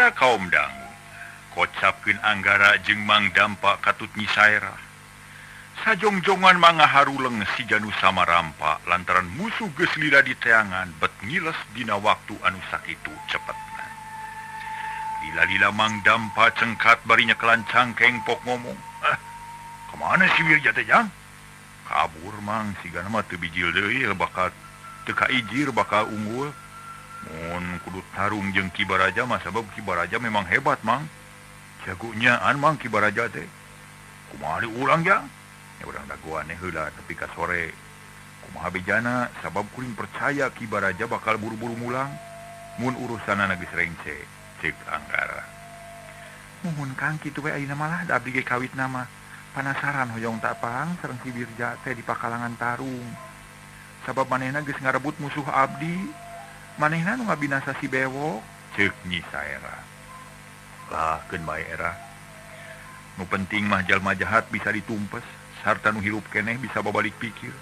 Anggara kaum dangu kocapkeun Anggara jeung Mang Dampa katut nyisaerah. Sajongjongan manga haruleng si Janu Samarampa lantaran musuh geus lila di teangan bet ngiles dina waktu anu sakitu cepetna. Lila-lila Mang Dampa cengkat barinya kelancang kengpok ngomong, kemana si Wirja teh Jang? Kabur Mang, sigana mah teu bijil deui bakal teu kaijir bakal unggul. Mun kudu tarung jeung Ki Baraja mah sabab Ki Baraja memang hebat Mang. Jagonya Mang Ki Baraja teh. Kumaha diulang Jang? Ya urang dagoan heula tapi ka sore. Kumaha bejana sabab kuring percaya Ki Baraja bakal buru-buru mulang. Mun urusanna geus rengse, ceuk Anggara. Mun Kang kitu we ayeuna malah da abdi ge kawit nama. Panasaran hoyong tak pang sareng si Wirja teh di pakalangan tarung. Sabab manehna geus ngarebut musuh abdi. Manehna nu ngabinasa si bewok, ceuk Nyi Saera. Lah keun bae era. Nu penting mah jalma jahat bisa ditumpes, sarta nu hirup keneh bisa babalik pikir.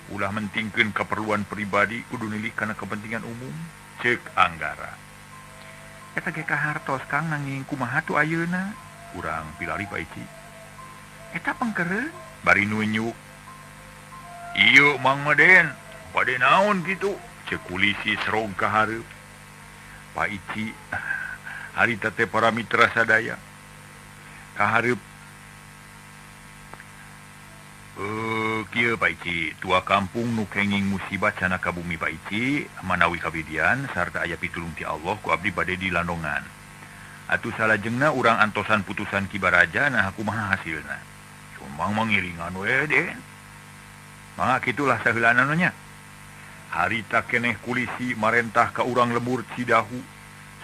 Ulah mentingkeun keperluan pribadi kudu nilih kana kepentingan umum, ceuk Anggara. Eta ge kahartos Kang nanging kumaha tu ayeuna? Urang pilari Pak Ici. Eta pangkereun bari nu nyuk. Ieu Mang Maden, bade naon kitu? Ceuk kulisi serong ka hareup. Pak Ici, harita teh para mitra sadaya. Ka hareup. Kieu Pak Ici, tua kampung nu kenging musibah cana ka bumi Pak Ici, manawi kawidian sarta aya pitulung ti Allah ku abdi bade di Landongan. Atuh salajengna urang antosan putusan Ki Baraja nah kumaha hasilna. Cuma mangiringan we Den. Mangga kitulah saheulana nya. Harita keneh kulisi marentah ka urang lembur Cidahu.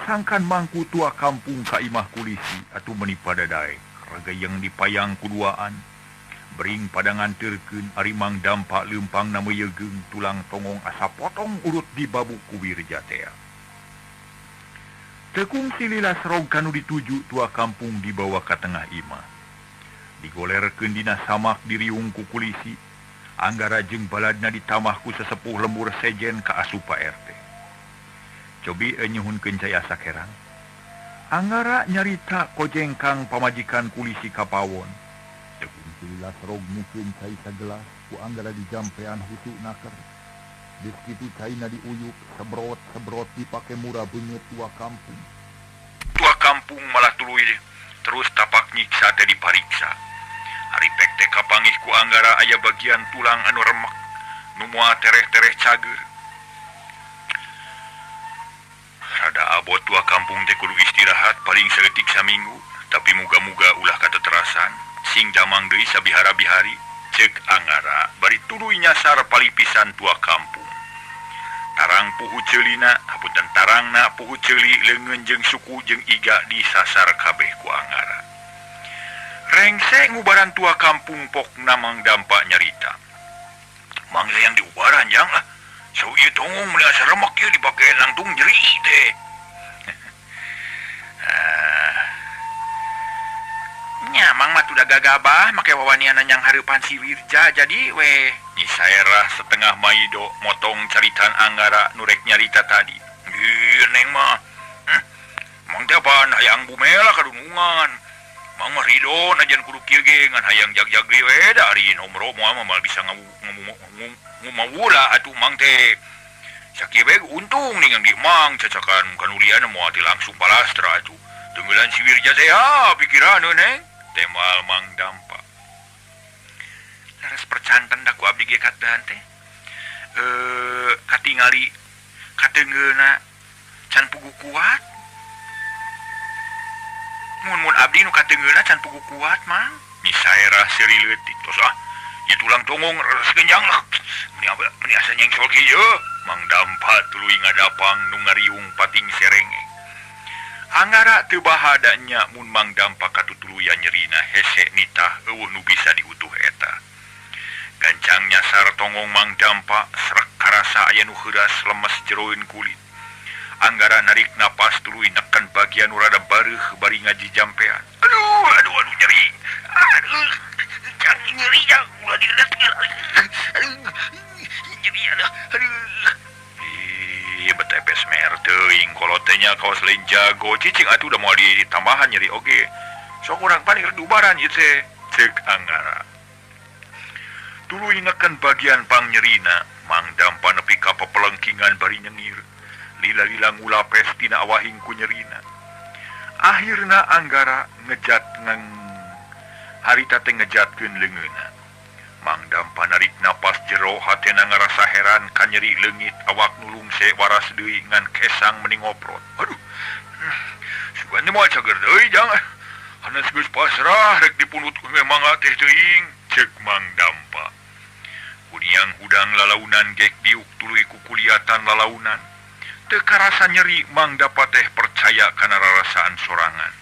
Sangkan mangku tua kampung ka imah kulisi atuh meuni padadae. Ragayeng dipayang kuduaan. Bering pada nganterkeun ari Mang Dampa leumpang na meuyegeung tulang tongong asa potong urut di babuk ku Wirja teh. Tekung silila serong kanu dituju tua kampung dibawa ka tengah imah. Digolerkeun dina samak diriung ku kulisi. Anggara jeung baladna ditamah ku sesepuh lembur sejen ka asup Pak RT. Cobi nyuhunkeun cai asa kerang. Anggara nyarita kojengkang pamajikan kulisi kapawon. Tekung silila serong mukeun cai sagelas ku Anggara dijampean hutu naker. Geus kitu caina diuyuk sebrot dipake murah beungeut tua kampung. Tua kampung malah tuluy terus tapak nyiksa teh dipariksa. Ari pek teh kapangih ku Anggara aya bagian tulang anu remek nu moal tereh-tereh cager. Rada abot tua kampung teh kudu istirahat paling saeutik saminggu, tapi muga-muga ulah kateterasan sing damang deui sabihara-bihari, ceuk Anggara bari tuluy nyasar palipisan tua kampung. Tarang puhu ceulina, hapunten tarangna puhu ceuli leungeun jeung suku jeung iga disasar kabeh ku Anggara. Rengse ngubaran tua kampung pokna Mang Dampa nyarita. Mang yang diubaran Jang lah. So ieu tongong meuli asa remek ieu dipake langtung nyeri teh. Nya Mang mah tuh gagabah make wawaniana nyang hareupan si Wirja jadi we. Nyi Saerah setengah maido motong caritan Anggara nurek nyarita tadi. Neng mah. Mang teh apaan hayang bumela kadunungan. Mang mah ridho najan kudu kieu ge ngan hayang jag-jag we dari nomor moal mah bisa ngumawula atuh Mang teh. Sakieu we untung ningang di Mang cacakan kanulian moal ti langsung palastra atuh. Tunggulan si Wirja teh pikiraneun neng temal Mang Dampa. Laras percanten da ku abdi ge kadahan teh. Katingali kateungeuna can pugu kuat. Mun abdi nu kateungeuna can pugu kuat Mang. Nyi Saerah seuri leutik tos ieu tulang tongong reres genjang lah. Meni asa nyengsol kieu. Mang Dampa tuluy ngadapang nu ngariung pating serenge. Anggara teu bahada nya mun Mang Dampa katutuluyan nyerina hese nitah eueuh nu bisa diutuh eta. Gancang nyasar tongong Mang Dampa srek karasa aya nu heuras lemes jeroeun kulit. Anggara narik napas tuluy neken bagian rada bareuh bari ngaji jampean. Aduh nyeri. Jang nyeri jang ulah dilet. Nyeri aduh. Ieu betepes mer teuing kolotnya kaos lain jago cicing atuh udah mau ditambahan nyeri oge. Sok urang paling redubaran ieu teh ceuk Anggara. Tuluy neken bagian pangnyerina, Mang Dampa nepi ka pepelengkingan bari nyengir. Lila-lila ngulapes tina awahing ku nyerina. Akhirna Anggara ngejat harita teh ngejatkeun leungeunna. Mang Dampa narik napas jero hatena ngarasa heran ka nyeri leungit awak nulung waras deui ngan kesang meni ngoprot. Aduh. Sugan teh moal cager deui jang. Hanes geus pasrah rek dipunut ku memang teh teuing, ceuk Mang Dampa. Kuniang hudang lalaunan gek diuk tuluy ku kuliatan lalaunan. Teu karasa nyeri Mang Dampa teh percaya kana rarasaan sorangan.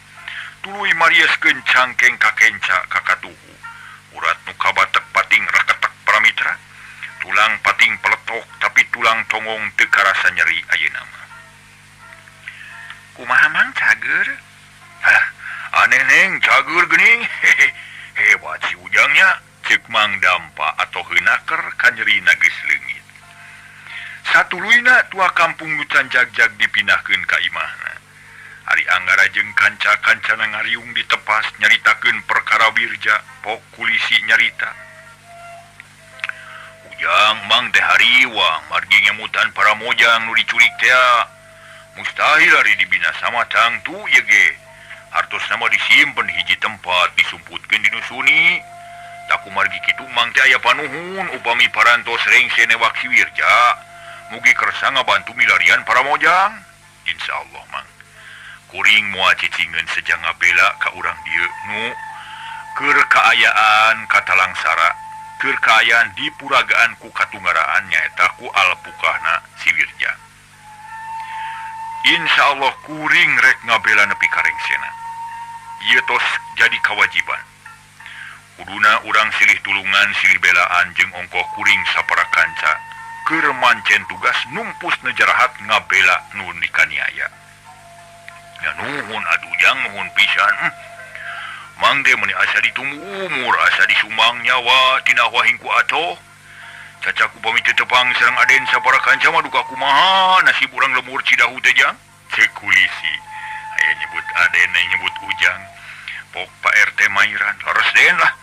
Tuluy marieskeun cangkeng ka kenca ka katuhu. Urat nu kabatek pating raketek paramitra. Tulang pating peletok tapi tulang tongong teu karasa nyeri ayeuna mah. Kumaha Mang cager? Hah, aneh neng cager geuning. Hebat si ujangnya, ceuk Mang Dampa atau heunaker ka nyerina geus leungit. Satuluyna tua kampung nu canjag-jag dipindahkeun ka imahna. Ari Anggara jeung kanca-kancana ngariung di tepas nyaritakeun perkara wirja, pok kulisi nyarita. Ujang Mang teh hariwang margi ngemutan para mojang nu diculik teh. Mustahil ari dibinasa matang tu ye ge. Hartosna mah disimpen di hiji tempat disumputkeun dinu suni. Taku margi kitu Mang teh aya panuhun upami parantos rengse newak si wirja. Mugi kersa ngabantu milarian para mojang. Insyaallah Mang. Kuring moal cicingeun sejang ngabela ka urang dieu nu keur kaayaan katalangsara, keur kaayaan dipuragaan ku katunggaraan nyaeta ku alpukahna si wirja. Insyaallah kuring rek ngabela nepi ka rengsena. Ieu tos jadi kewajiban. Kuduna urang silih tulungan silih belaan jeung ongkoh kuring sapara kanca keur mancen tugas numpus nejarahat ngabela nu dikaniaya. Ya nuhun adujang nuhun pisan. Mang de meni asa ditunggu umur asa disumbang nyawa tina wahing ku atoh. Cacaku pami tetepang sareng aden sapara kanca mah duka kumaha nasib urang lemur Cidahu teh jang. Ceuk kulisi. Aya nyebut aden nyebut ujang. Pok Pak RT Mairan laras den lah.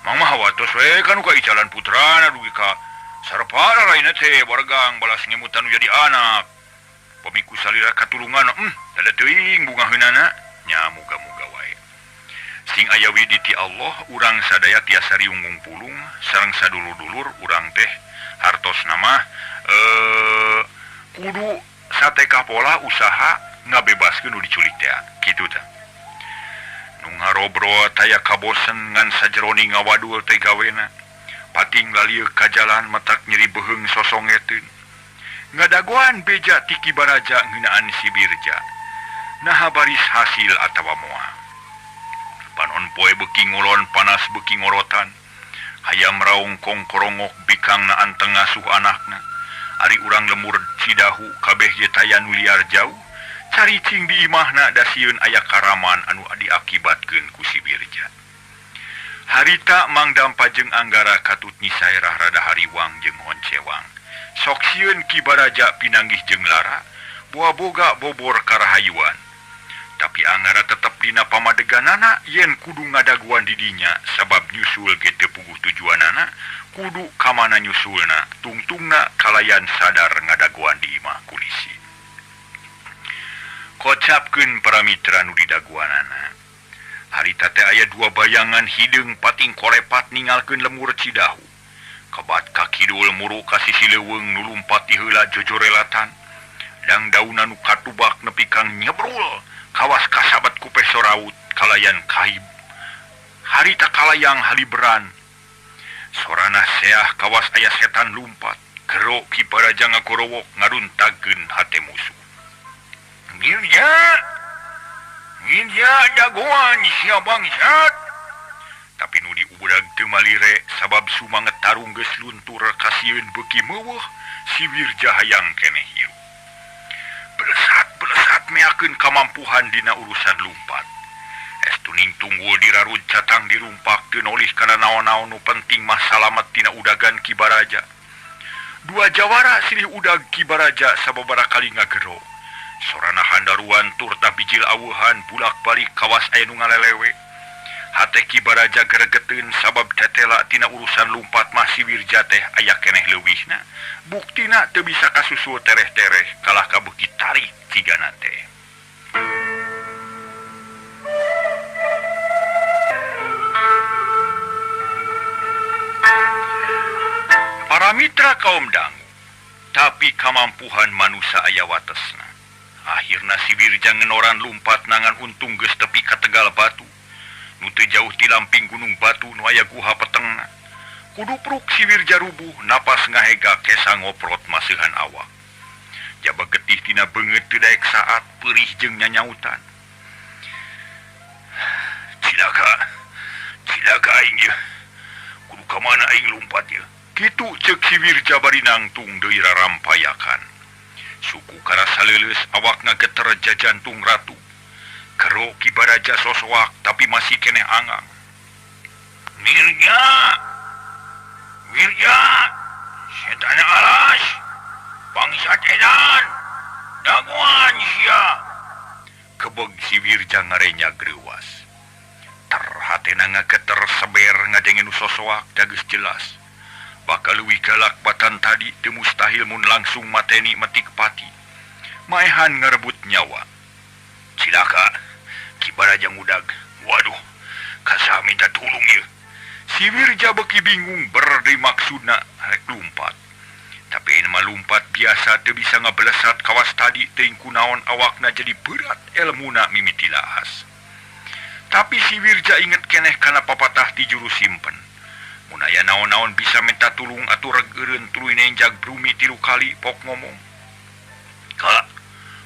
Mang mah watos we kan ka icalan putrana dugi ka sarepara lainna teh bargang balas ngemutan nu jadi anak. Pamiku salira katulungan tada teuing bunga heunana nya muga-muga wae. Sing aya widi ti Allah urang sadaya tiasa riung pulung sareng sadulur-dulur urang teh hartosna mah kudu sateka pola usaha ngabebaskeun nu diculik teh kitu teh. Nu ngarobro taya kabosen ngan sajeroni ngawadul teh gawena. Pating lalieu ka jalan matak nyeri beheung sosongeteun. Ngadagoan beja tiki baraja ngeunaan si wirja. Naha baris hasil atawa moal. Panon poe beuki ngulon panas beuki ngorotan. Hayam raung kongkorongok bikang na anteng ngasuh anakna. Ari urang lemur Cidahu kabeh ye taya nu liar jauh. Caricing di imahna dasieun aya karaman anu diakibatkeun ku si wirja. Harita Mang Dampa jeung Anggara katut nyisairah rada hariwang jeung honcewang. Sok sieun Ki Baraja pinanggih jeung lara, boa boga bobor karahayuan. Tapi Anggara tetep dina pamadeganana yen kudu ngadaguan di dinya sabab nyusul ge teu puguh tujuanana, kudu kamana nyusulna, tungtungna kalayan sadar ngadaguan di imah kulisi. Kocapkeun para mitra nu didaguanana. Harita teh aya dua bayangan hideung pating korepat ningalkeun lemur Cidahu. Kabat kakidul muru ka sisi leuweung nu lumpati heula jojorelatan. Dang dauna nu katubak nepi kang nyebrul kawas kasabat ku peso raut kalayan kaib. Harita kalayang haliberan. Sorana seah kawas aya setan lumpat. Gero Ki Baraja ngagorowok ngaruntageun hate musuh. Ngirja jagoan sia bangsat. Tapi nu diubudag teu malire sabab sumanget tarung geus luntur kasieun beuki meuweuh si wirja hayang keneh hirup. Belesat meakeun kamampuhan dina urusan lumpat. Estuning tunggul dirarud catang dirumpak teu nolih kana naon-naon nu penting mah salamet tina udagan Ki Baraja. Dua jawara silih udag Ki Baraja sababaraha kali ngagero. Sorana handaruan turta bijil awuhan bulak-balik kawas aya nu ngalelewe. Hate Ki Baraja gregeteun sabab tetela tina urusan lumpat mah si Wirja teh aya keneh leuwihna. Buktina teu bisa kasusul tereh-tereh kalah kabeuki tarik cigana teh. Para mitra kaum dangu, tapi kamampuhan manusia aya watesna. Akhirna si Wirja ngenoran lumpat nangan untung geus tepi ka tegal batu. Nu teu jauh ti lamping gunung batu nu aya guha petengna. Kudu pruk si Wirja rubuh napas ngahega kesa ngoprot maseuhan awak. Jaba getih tina beungeut teu daek saat peurih jeung nyanyautan. Cilaka aing ye. Kudu ka mana aing lumpat ye? Kitu ceuk si Wirja bari nangtung deui rarampayakan. Suku karasa leuleus awak ngageter jajantung ratu. Kero Ki Baraja sosoak tapi masih keneh angang. Wirja, setan alas, bangsat edan, daguan sia. Kebeg si Wirja ngarenya greuwas. Terhatena ngageter seber ngadenge nu sosoak da geus jelas. Bakal leuwih galak batan tadi teu mustahil mun langsung mateni metik pati. Maehan ngarebut nyawa. Cilaka. Ki Baraja ngudag. Waduh, kasa minta tulung ye. Si Wirja beki bingung berde maksudna rek lumpat. Tapi ini mah lumpat biasa teu bisa ngablesat kawas tadi teuing kunaon awakna jadi berat elmuna mimiti laas. Tapi si Wirja inget keneh kana papatah ti juru simpen. Mun aya naon-naon bisa minta tulung atuh regeureun tuluy nenjag brumi 3 kali pok ngomong. Kak,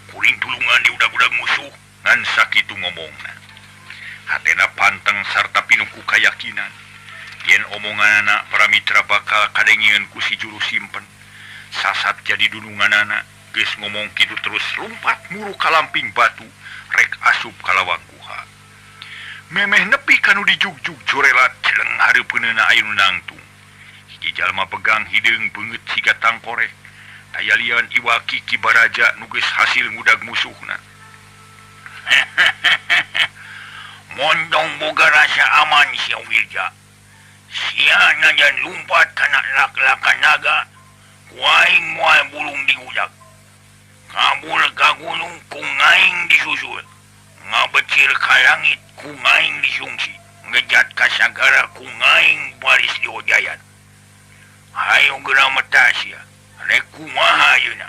kuring tulungan di udag-udag musuh. Ngan sakitu ngomongna. Hatena panteng sarta pinuku kayakinan. Yen omonganana para mitra bakal kadengieun ku si juru simpen. Sasat jadi dununganana geus ngomong kitu terus lumpat muru ka lamping batu rek asup ka lawang guha. Memeh nepi kanu dijugjug jorelat celeng hareupeunna aya nu nangtung. Hiji jalma pegang hideung beungeut siga tangkorek. Aya lian iwaki Ki Baraja nu geus hasil ngudag musuhna. Mondong boga rasa aman sia Wirja. Sia najan lumpat kana lak-lakan naga, kuaing moal bulung diudag. Kabul ka gunung kungaing disusul. Ngabecil ka langit kungaing disungsi. Ngejat ka sagara kungaing baris diojayan. Hayo geura meta sia, rek kumaha ayeuna.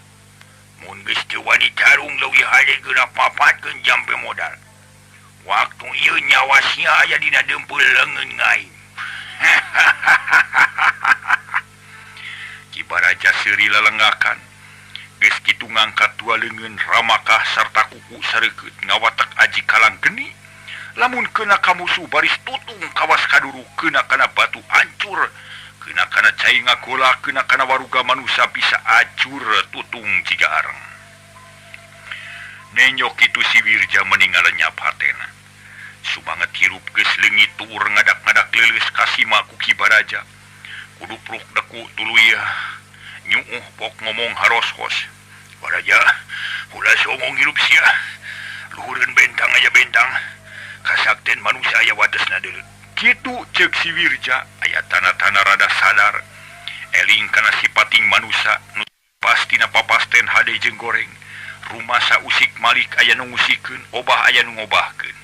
Mun geus teu wani tarung leuwih hade geura papatkeun jampe modal. Waktu ieu nyawa sia aya dina deumpul leungeun ngaing. Ki Baraja seuri lelenggakan. Geus kitu ngangkat 2 leungeun ramakah sarta kuku sareukeut ngawatek aji kalang geni. Lamun keuna ka musuh baris tutung kawas kaduru keuna kana batu hancur. Keuna kana cai ngagola keuna kana waruga manusia bisa acur tutung jiga areng. Nenyok itu si Wirja meninggal lenyap hatena. Subanget hirup geus leungit tuur ngadak-ngadak leuleus kasima ku Ki Baraja. Kudu pruk deku tuluy nyuuh pok ngomong haroskos. Baraja, ulah somong hirup sia. Luhureun bentang aya bentang. Kasakten manusia aya watesna deuleu. Kitu ceuk si Wirja aya tanda-tanda rada sadar. Eling kana sipating manusia nu pastina papasten hade jeung goreng. Rumah sausik malik aya nu ngusikeun, obah aya nu ngobahkeun.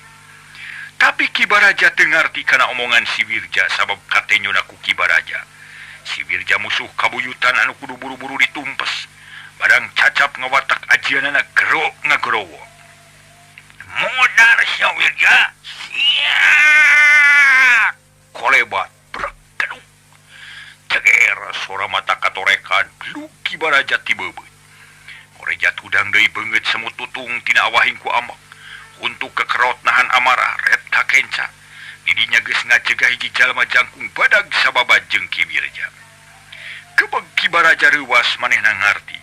Tapi Ki Baraja teu ngarti kana omongan si Wirja sabab katenyona ku Ki Baraja. Si Wirja musuh kabuyutan anu kudu buru-buru ditumpes. Barang cacap ngawatak ajianana gero ngagerowo. Modar si Wirja. Siap. Kolebat brek keduk. Ceger suara mata katorekan lu Ki Baraja tibebeut. Korejat udang deui beungeut semut tutung tina awahing ku amak. Untuk kekerot nahan amarah ret kakenca. Didinya geus ngacegah hiji jalma jangkung badag sababa jeung Ki Wirja. Kebeg Ki Baraja reuwas manehna ngarti.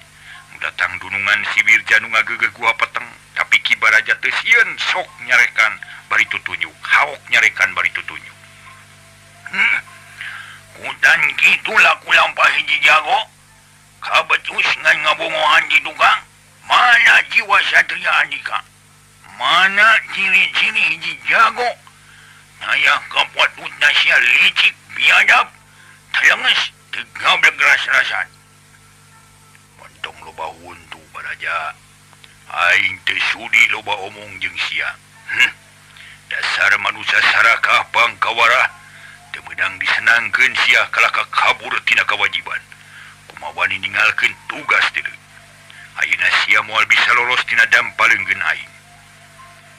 Datang dunungan si Wirja nu ngageugeuh gua peteng, tapi Ki Baraja teu sieun sok nyarekan bari tutunjuk, haok nyarekan bari tutunjuk. Kudan kitu laku lampah hiji jago. Kabecus ngan ngabongohan di tukang. Mana jiwa Satria Andika? Mana ciri-ciri hiji jago? Naya kapatutna sia licik biadab, telenges tegablek ras-rasan. Mentong loba huntu Baraja. Aing teu sudi loba omong jeung sia. Dasar manusia sarakah bangkawara, teu meudang disenangkeun sia kalaka kabur tina kewajiban. Kumaha ninggalkeun tugas teu. Ayeuna sia moal bisa lolos tina dampaleungkeun aing.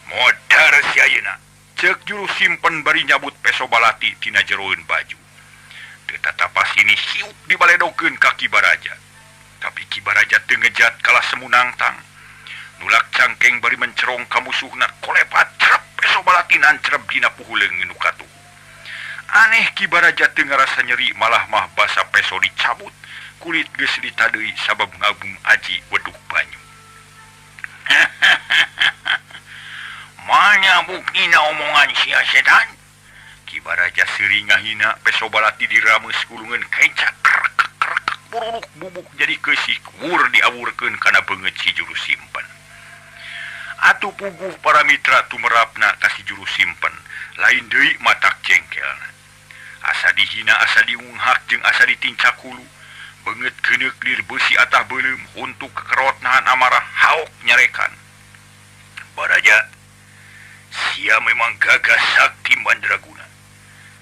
Modar si ayeuna, ceuk juru simpen bari nyabut peso balati tina jeroeun baju. Teu tatapas ini hiup dibaledokeun ka Ki Baraja. Tapi Ki Baraja teu ngejat kalah semunangtang. Nulak cangkeng bari mencerong ka musuhna kolepat cerep peso balati nancrep dina puhuleung nu katuhu. Aneh Ki Baraja teu ngarasa nyeri, malah mah basa peso dicabut, kulit geus ditadeui sabab ngabung aji wedug banyu. Mana buktina omongan sia setan? Ki Baraja seuring ngahina peso balati dirameus kulungan kecak krek buruk bubuk jadi keusik wur diawurkeun kana beungeut si juru simpen. Atuh puguh para mitra tumerapna ka si juru simpen, lain deui matak jengkelna. Asa dihina, asa diunghak jeung asa ditincak hulu. Beungeut keuneuk lir beusi atah beuleum untuk kekerot nahan amarah haok nyarekan. Baraja, sia memang gagah sakti mandraguna.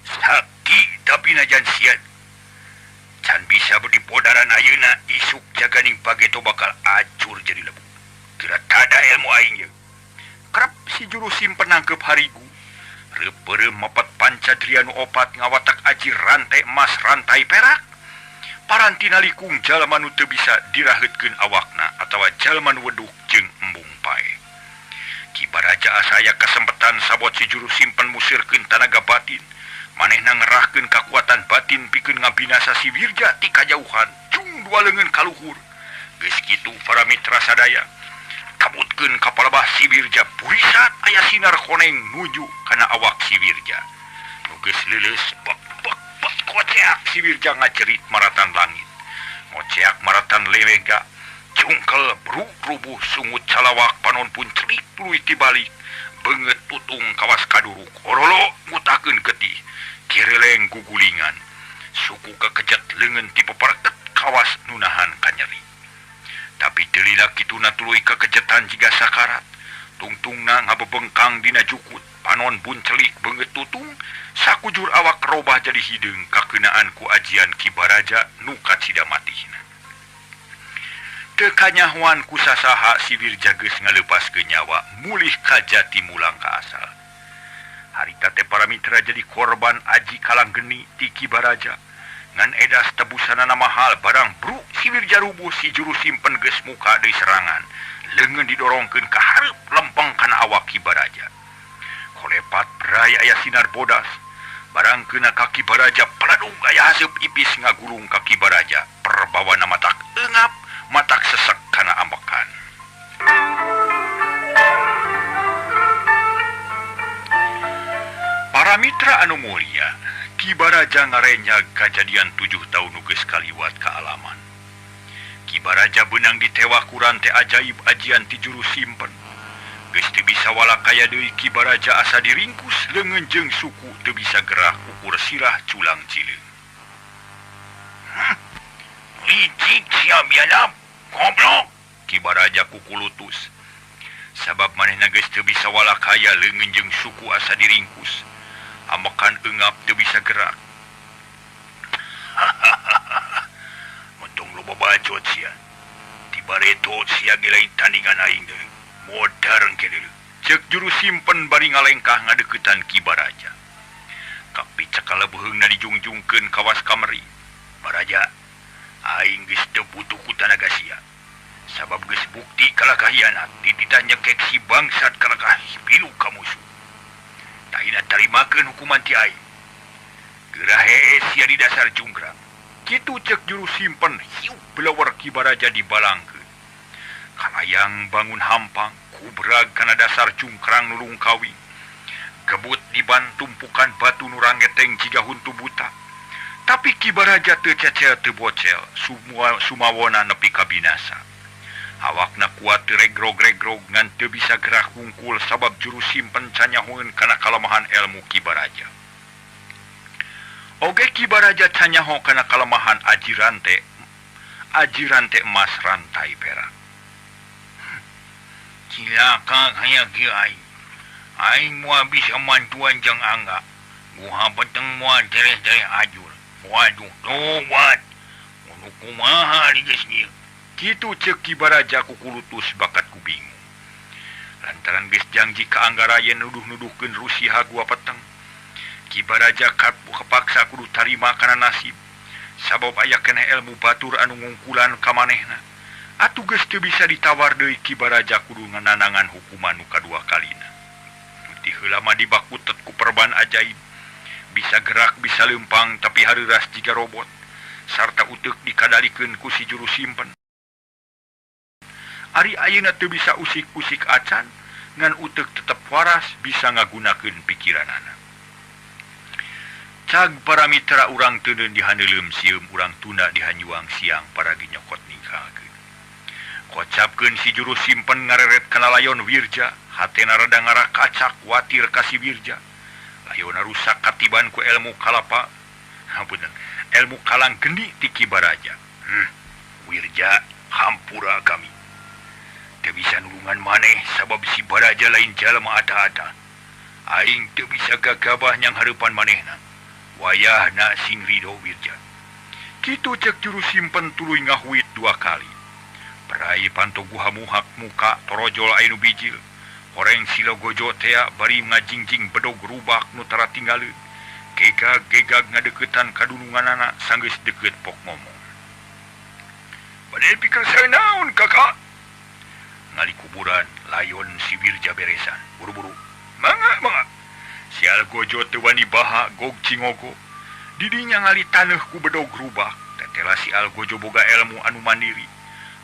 Sakti tapi najan sia can bisa berdipodaran ayeuna isuk jaganing pageto bakal acur jadi lebu. Kira tada ilmu aing ye. Kerap si juru simpen nangkep harigu. Reupeureum mepet pancadrianu opat ngawatak aji rantai emas rantai perak. Parantina likung jalma nu teu bisa diraheutkeun awakna atawa jalma nu wedug jeung embung pae. Ki Baraja asa aya kasempetan sabot si juru simpen musirkeun tanaga batin. Manehna ngerahkeun kakuatan batin pikeun ngabinasa si Wirja ti kajauhan, cung dua leungeun ka luhur. Geus kitu para mitra sadaya kabutkeun kapalebah si Wirja purisat aya sinar koneng nuju kana awak si Wirja. Nu geus leuleus bek koceak si Wirja ngacerit maratan langit. Ngoceak maratan lewega, cungkel bruk rubuh sungut calawak panon pun cerik tuluy tibalik. Beungeut tutung kawas kaduruk orolo ngutakeun getih. Kireleng gugulingan, suku kekejat leungeun ti peparket kawas nunahan kanyeri. Tapi teu lila kituna tuluy kekejetan jiga sakarat. Tungtungna ngabebengkang dina jukut, panon buncelik beungeut tutung, sakujur awak robah jadi hideung kakeunaan ku ajian Ki Baraja nu kacida matihna. Teu kanyahoan ku sasaha si Wirja geus ngaleupaskeun nyawa, mulih ka jati mulang ka asal. Harita teh para mitra jadi korban aji kalang geni ti Ki Baraja. Ngan edas tebusanana mahal barang bruk si Wirja rubuh si juru simpen geus muka deui serangan. Leungeun didorongkeun ka hareup lempeng kana awak Ki Baraja. Kolepat berai aya sinar bodas. Barang keuna ka Ki Baraja peladung aya haseup ipis ngagulung ka Ki Baraja. Perbawana matak eungap, matak sesek kana ambekan. Para mitra anu mulia, Ki Baraja ngarenyag kajadian 7 tahun nu geus kaliwat ka alaman. Ki Baraja beunang ditewa ku rante ajaib ajian ti juru simpen. Geus teu bisa walakaya deui Ki Baraja asa diringkus leungeun jeung suku teu bisa gerah ukur sirah culang cileung. Licik sia biadab, goblok, Ki Baraja kukulutus. Sabab manehna geus teu bisa walakaya leungeun jeung suku asa diringkus. Ambekan eungap teu bisa gerak. Mentong loba bacot sia. Tibareto sia ge lain tandingan aing deui. Modar engke deui. Ceuk juru simpen bari ngalengkah ngadeuketan Ki Baraja. Kapi cakaleubeheungna dijungjungkeun kawas kameri. Baraja, aing geus teu butuh ku tanaga sia. Sabab geus bukti kalakah hianat dititah nyekek si bangsat kalakah pilu ka musuh. Tahina tarimakeun hukuman ti aing. Geurah hee sia di dasar junggrang. Kitu ceuk juru simpen hiup belawer Ki Baraja dibalangkeun. Kalayang bangun hampang kubrag kana dasar cungkrang nulung kawing. Gebut diban tumpukan batu nu rangeteng jiga huntu buta. Tapi Ki Baraja teu cecel teu bocel, sumawona nepi ka binasa. Awakna kuat regrog-regrog ngan teu bisa gerak hungkul sabab juru simpen canyahoeun kana kalemahan ilmu Ki Baraja. Oge Ki Baraja canyaho kana kalemahan aji rante emas rantai perak. Cilaka kaya Ki aing moal bisa mantuan jang angga. Guha peteng moal tereh-tereh ajur. Waduh, tobat. Unu kumaha di geus dieu. Kitu ceuk Ki Baraja kukulutus bakat ku bingung. Lantaran geus janji ka Anggarayen nuduh-nuduhkeun Rusiha gua peteng. Ki Baraja kepaksa kudu tarima kana nasib. Sabab aya keneh ilmu batur anu ngungkulan ka manehna. Atuh geus teu bisa ditawar deui Ki Baraja kudu ngananangan hukuman nu kadua kalina. Ti heula mah dibakutet ku perban ajaib. Bisa gerak, bisa lempang, tapi hareuras jiga robot. Sarta uteuk dikadalikeun ku si juru simpen. Ari ayeuna teu bisa usik-usik acan, ngan uteuk tetep waras bisa ngagunakeun pikiranana. Cag para mitra urang teuneun dihaneuleum sieum urang tunda dihanyuang siang paragi nyokot ninggalkeun. Kocapkeun si juru simpen ngareret kana layon Wirja, hatena rada ngarakacak watir ka si Wirja. Layona rusak katiban ku ilmu kalapa. Bener, ilmu kalang geni ti Ki Baraja. Wirja, hampura kami. Teu bisa nulungan maneh sabab si Baraja lain jalma ata-ata. Aing teu bisa gagabah nyang hareupan manehna. Wayahna sing ridho Wirja. Kitu cek juru simpen tuluy ngahuit 2 kali. Perai pantoguha muhak muka torojol ainu bijil. Horeng silo gojo tea bari ngajingjing bedog rubak nu tara tinggalin. Gegag ngadeketan kadununganana sanggeus deket pok ngomong. Bade pikir saya naon kakak? Ngali kuburan layon si Wirja beresan. Buru-buru. Mangga. Si Algojo teu wani baha gog cingogo. Didinya ngali taneuh ku bedog rubak. Tetela si Algojo boga ilmu anu mandiri.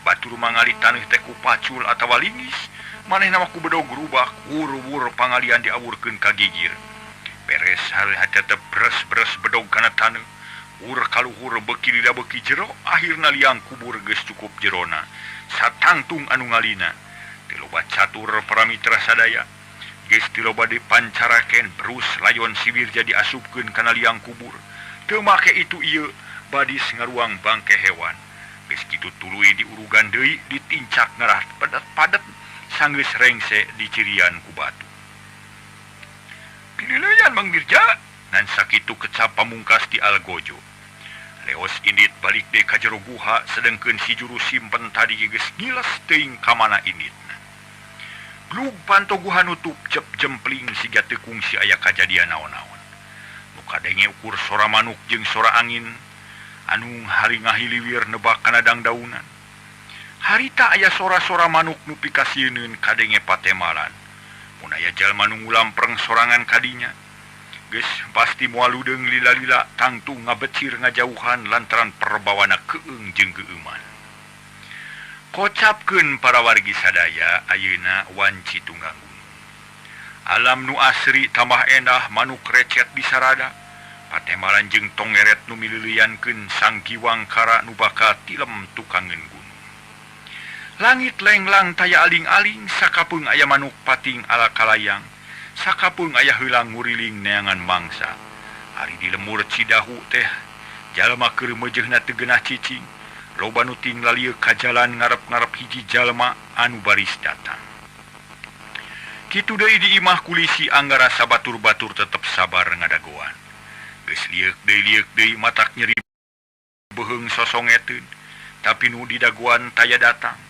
Batur mangali taneuh teh ku pacul atawa lingis. Manehna ku bedog rubak, wur-wur pangalian diawurkeun ka gigir. Beres hareuh tetep bres-bres bedog kana taneuh. Wur kaluhur beuki lila beuki jero, akhirna liang kubur geus cukup jerona. Satangtung anu ngalina. Teu loba catur para mitra sadaya. Geus teu loba dipancaraken berus layon si Wirja diasupkeun kana liang kubur. Teu make itu ieu badis ngaruang bangke hewan. Geus kitu tuluy diurugan deui ditincak ngarah padet-padet. Sanggeus rengse dicirian ku batu. Pilileuyan Mang Wirja, ngan sakitu kecap pamungkas di Algojo. Leos indit balik deui ka jero guha sedengkeun si juru simpen tadi geus ngiles teuing ka mana inditna. Glug panto guha nutup cep jempling siga teu kungsi aya kajadian naon-naon. Nu kadenge ukur sora manuk jeung sora angin anu hari ngahiliwir nebak kana dangdaunan. Harita aya sora-sora manuk nu pikasieun kadenge patemalan. Mun aya jalma nu ngulampreng sorangan kadinya. Geus pasti moal ludeung lila-lila tangtung ngabecir ngajauhan lantaran perbawana keung jeung geueuman. Kocapkeun para wargi sadaya ayeuna wanci tunggang gunung. Alam nu asri tambah endah manuk recet bisarada. Patemalan jeung tongeret nu mililiankeun sang giwangkara nu bakal tilem tukangeun gunung. Langit lenglang taya aling-aling sakapeung aya manuk pating ala kalayang. Sakapeung aya heulang nguriling neangan mangsa. Ari di lemur Cidahu teh jalma keur meujeuhna teu geunah cicing. Loba nu tinggal ieu ka jalan ngarep-ngarep hiji jalma anu baris datang. Kitu deui di imah kulisi Anggara sabatur-batur tetep sabar ngadagoan. Geus liek deui matak nyeri beheung sosongeteun. Tapi nu di dagoan taya datang.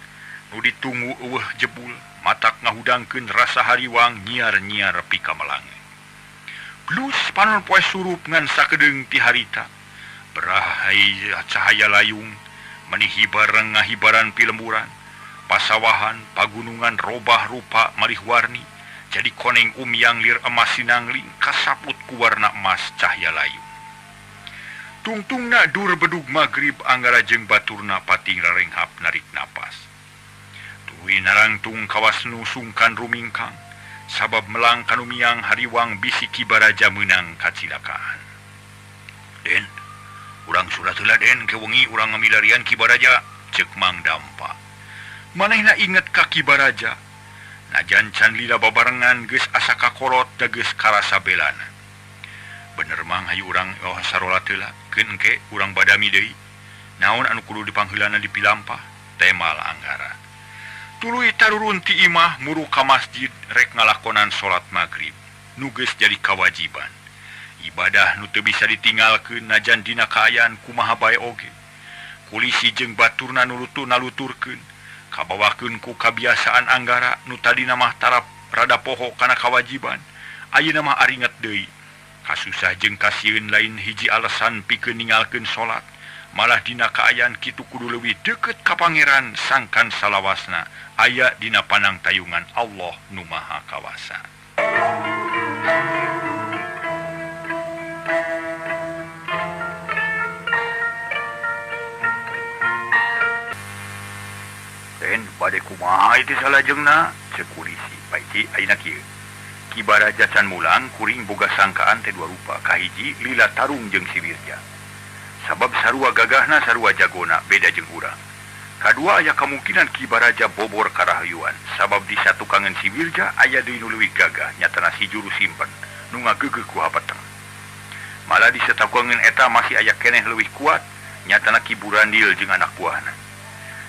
Nu ditunggu eueuh jebul, matak ngahudangkeun rasa hariwang nyiar-nyiar pika melange. Glus panon poe surup ngan sakedeung ti harita. Berahay cahaya layung, manihibar ngahibaran pilemburan. Pasawahan, pagunungan robah rupa malih warni. Jadi koneng umyang lir emas sinangling kasaput ku warna emas cahaya layung. Tungtungna dur bedug magrib Anggara jeung baturna pating rarenghap narik napas. Winarangtung kawas nu sungkan rumingkang, sabab melang kanumiang hariwang bisi Ki Baraja meunang kacilakaan. Den, urang surat heula den ke wengi urang ngamilarian Ki Baraja, ceuk Mang Dampa. Manehna inget kaki baraja. Najan can lila babarengan geus asa kakolot da geus karasa belana. Bener mang hayu urang sarolat heula, keun engke urang badami deui. Naon anu kudu dipangheulana di Pilampah? Temal Anggara. Tuluy tarurun ti imah muru ka masjid rek ngalakonan salat maghrib. Nu geus jadi kawajiban. Ibadah nu teu bisa ditinggalkeun najan dina kaayaan kumaha bae oge. Kulisi jeung baturna naluturkeun. Kabawakeun ku kabiasaan Anggara nu tadina mah tarap rada poho kana kawajiban, ayeuna mah aringet deui. Kasusah jeung kasieun lain hiji alasan pikeun ninggalkeun salat, malah dina kaayaan kitu kudu leuwih deukeut ka Pangeran sangkan salawasna aya dina panang tayungan Allah nu Maha Kawasa. Bade kumaha itu salajengna cek kulisi paiki ayeuna kieu Ki Baraja can mulang kuring boga sangkaan teh dua rupa kahiji lila tarung jeung si Wirja sabab sarua gagahna sarua jagona beda jeung urang kadua aya kemungkinan Ki Baraja bobor karahayuan sabab di satukangan si Wirja aya deui nu leuwih gagah nyatana si juru simpen nu ngageugeuh ku hapeteng malah di satukangan eta masih aya keneh leuwih kuat nyatana Ki Burandil jeung anak buahna.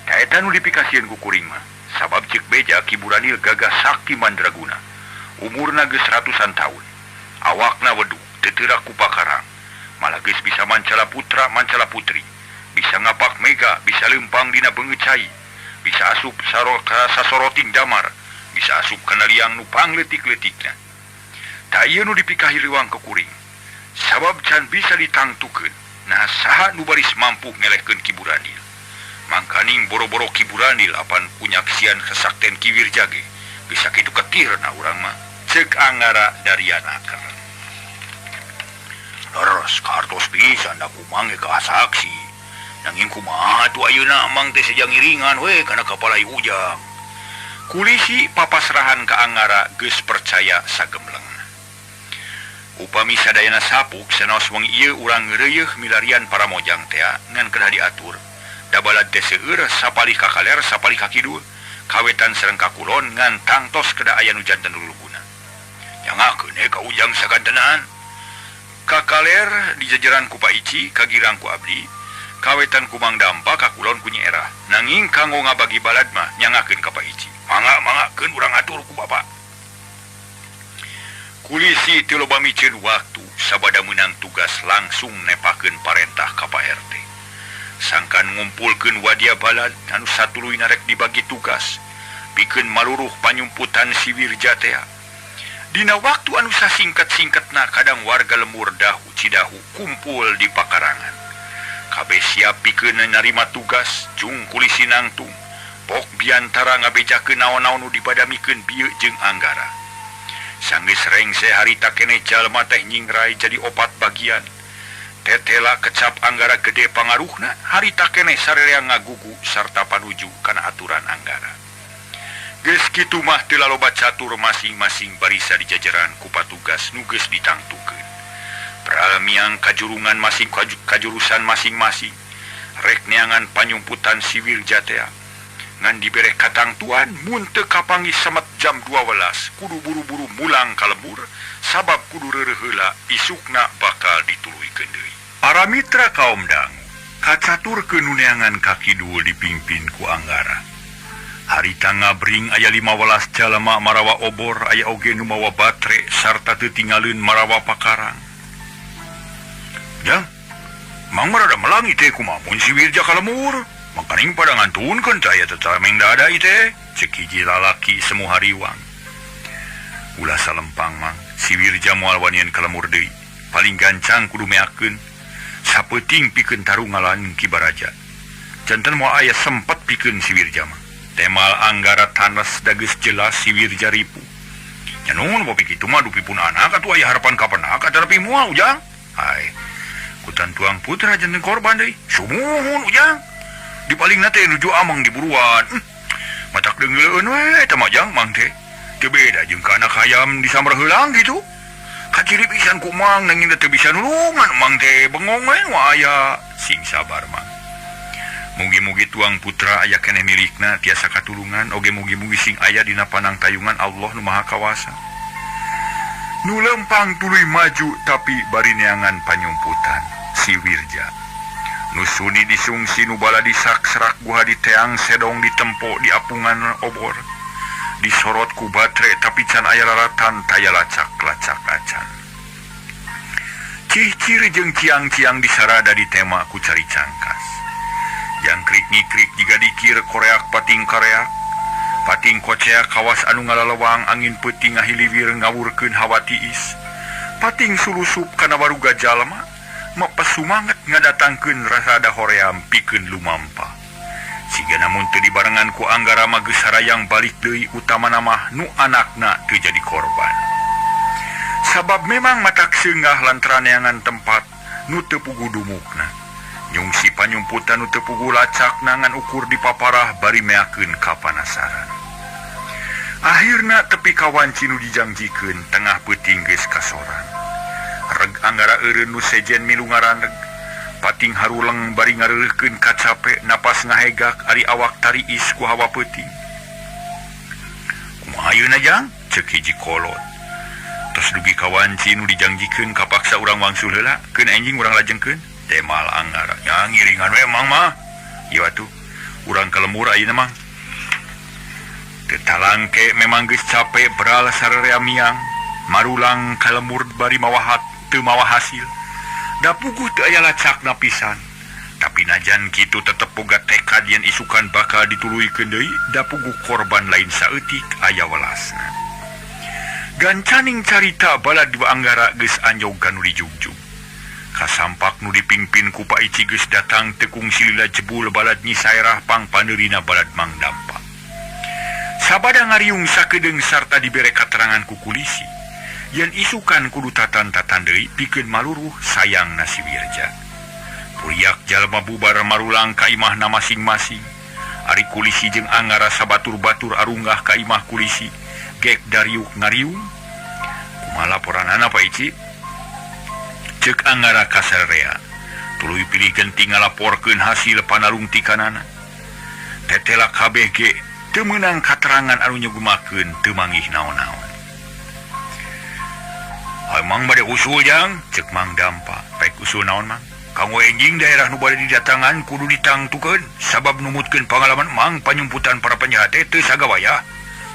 Eta nu dipikasieun ku kuring mah, sabab cek beja Ki Buranil gagah sakti mandraguna. Umurna geus ratusan tahun. Awakna weduk, teu teurak ku pakarang. Malah geus bisa mancala putra, mancala putri. Bisa ngapak mega, bisa lempang dina beungeut cai. Bisa asup sasoroting damar, bisa asup kana liang nu pangleutik-leutikna. Da ieu nu dipikahi riwang ku kuring. Sabab can bisa ditangtukeun. Nah saha nu baris mampu ngelehkeun Ki Buranil. Mangkaning boro-boro Ki Buranil apan punyaksian kesakten Ki Wirja ge bisa kitu ketirna urang mah ceuk Anggara darianaker. Leres kartos pisan da kumange ka saksi. Nanging kumaha tu ayeuna amang teh sejang iringan we kana kapalai ujang. Kulisi papasrahan ka Anggara geus percaya sagemleng. Upami sadayana sapuk sanaos wengi ieu urang ngeureuyeuh milarian para mojang teh ngan kedah diatur. Da balad teh seueur sapalih ka kaler sapalih ka kidul kawetan sareng ka kulon ngan tangtos kedah aya nu janten luluguna. Nyangakeun ka ujang sagantenan. Ka kaler di jajaran ku Paici ka girang ku abdi, kawetan ku Mang Dampa ka kulon ku Nyi Erah. Nanging kanggo ngabagi balad mah nyangakeun ka Paici. Mangga keun urang atur ku Bapak. Kulisi teu loba miceun waktu sabada meunang tugas langsung nepakeun parentah ka Pak RT. Sangkan ngumpulkeun wadia balad anu satuluyna rek dibagi tugas pikeun maluruh panyumputan si Wirja teh. Dina waktu anu sasingkat-singkatna kadang warga Lemur Dahu Cidahu kumpul di pakarangan. Kabeh siap pikeun narima tugas jung kulisi nangtung pok biantara ngabejakeun naon-naon nu dibadamikeun bieu jeung Anggara. Sanggeus rengse harita keneh jalma teh nyingrai jadi opat bagian. Tetela kecap Anggara gede pangaruhna harita keneh sarerea ngagugu sarta panuju kana aturan Anggara. Geus kitu mah teu laloba catur masing-masing barisa di jajaran ku patugas nu geus ditangtukeun. Pralmiang kajurungan masing kajurusan masing-masing rek neangan panyumputan si Wirja teh ngan dibere katangtuan mun teu kapanggih semet jam 12 kudu buru-buru mulang ka lembur sabab kudu reureuh heula isukna bakal dituluykeun deui. Para mitra kaum dangu kacaturkeun nuneangan kaki duul dipimpin ku Anggara. Harita ngabring aya 15 jalma marawa obor aya oge nu mawa batre sarta teu tinggalin marawa pakarang. Jang, mang marada melangi teh kumaha mun si Wirja ka lembur. Makaning pada ngantunkeun caya tetameng dada teh cek hiji lalaki semu hariwang. Ulah salempang mang si Wirja moal wanian ka lembur deui. Paling gancang kudu meakeun sapeuting pikeun tarung ngalawan Ki Baraja. Janten moal aya sempet pikeun si Wirja mah. Temal Anggara tanes da geus jelas si Wirja ripu. Nya nuhun bopi kitu mah dupi pun anak atuh aya harapan kapenak atarapi moal ujang. Hai, kutan tuang putra janten korban deui. Sumuhun ujang. Di palingna teh nuju amang diburuan. Matak deungeuleun we eta mah jang mang teh. Teu beda jeung ka anak hayam disamar heulang gitu. Kaciri pisan ku mang nanging teu bisa nulungan mang teh bengong we aya sing sabar mang. Mugi-mugi tuang putra aya keneh milikna tiasa katulungan oge mugi-mugi sing aya dina panang tayungan Allah nu Maha Kawasa. Nu lempang tuluy maju tapi bari neangan panyumputan si Wirja. Nu suni disungsi nu bala disak-serak guha di teang sedong ditempo di apungan obor. Disorot ku batre tapi can aya laratan taya lacak-lacak acan. Cih-ciri jeung ciang-ciang disarada di tema ku cari cangkas. Jangkrik ngikrik jika dikir koreak pating kareak. Pating koceak kawas anu ngalalewang angin peuting ngahiliwir ngawurkeun hawa tiis. Pating sulusup kana baruga jalma mapes sumanget ngadatangkeun rasa dahoream pikeun lumampa. Siga namun teu dibarengan ku Anggara mah geus sarayang balik deui utamana mah nu anakna teu jadi korban. Sabab memang matak seunggah lantaran neangan tempat nu teu pugu dumukna. Nyungsi panyumputan nu teu pugu lacak nangan ukur di paparah bari meakeun kapanasaran. Akhirna tepi kawanci nu dijangjikeun tengah peuting geus kasoran. Reg Anggara eureun nu sejen milu ngaraneg. Pating haruleng bari ngareuleuhkeun kacape napas ngahegak ari awak tariis ku hawa peuting. Kumaha ayeuna jang? Ceuk hiji kolot. Tos dugi kawanci nu dijangjikeun kapaksa urang wangsul heula, keun enjing urang lajengkeun. Temal Anggara yang ngiringan memang mah iya atuh urang kalemur ayeuna mah tetalangke memang geus capek beral sararea miang marulang kalemur bari mawahat teu mawa hasil da puguh teu aya lacakna pisan tapi najan kitu tetep boga tekad yen isukan bakal dituluykeun deui da puguh korban lain saeutik aya welasna. Gancaning carita bala dua Anggara geus anjog kanu dijugjug. Kasampak nu dipingpin ku Pak Ici geus datang tekung silila jebul balad Nyi Sairah pang pandeurina balad Mang Dampa. Sabada ngariung sakedeung sarta dibere katerangan ku kulisi. Yen isukan kudu tatan-tatan deui pikeun maluruh sayang nasi Wirja. Puriak jalma bubar marulang ka imahna masing-masing. Ari kulisi jeung Anggara sabatur-batur arunggah ka imah kulisi. Gek dariuk ngariung. Kumaha laporanana Pak Ici? Cek Anggara kasarea tuluy pilih genting ngalaporkeun hasil panalung ti kanana. Tetela kabeh ge teu meunang katerangan anu nyugumakeun teu manggih naon-naon. Emang bade usul jang? Cek Mang Dampa. Paek usul naon Mang? Kanggo enjing daerah nu bade didatangan kudu ditangtukeun sabab numutkeun pangalaman Mang panyumputan para penjahat teu sagawaya.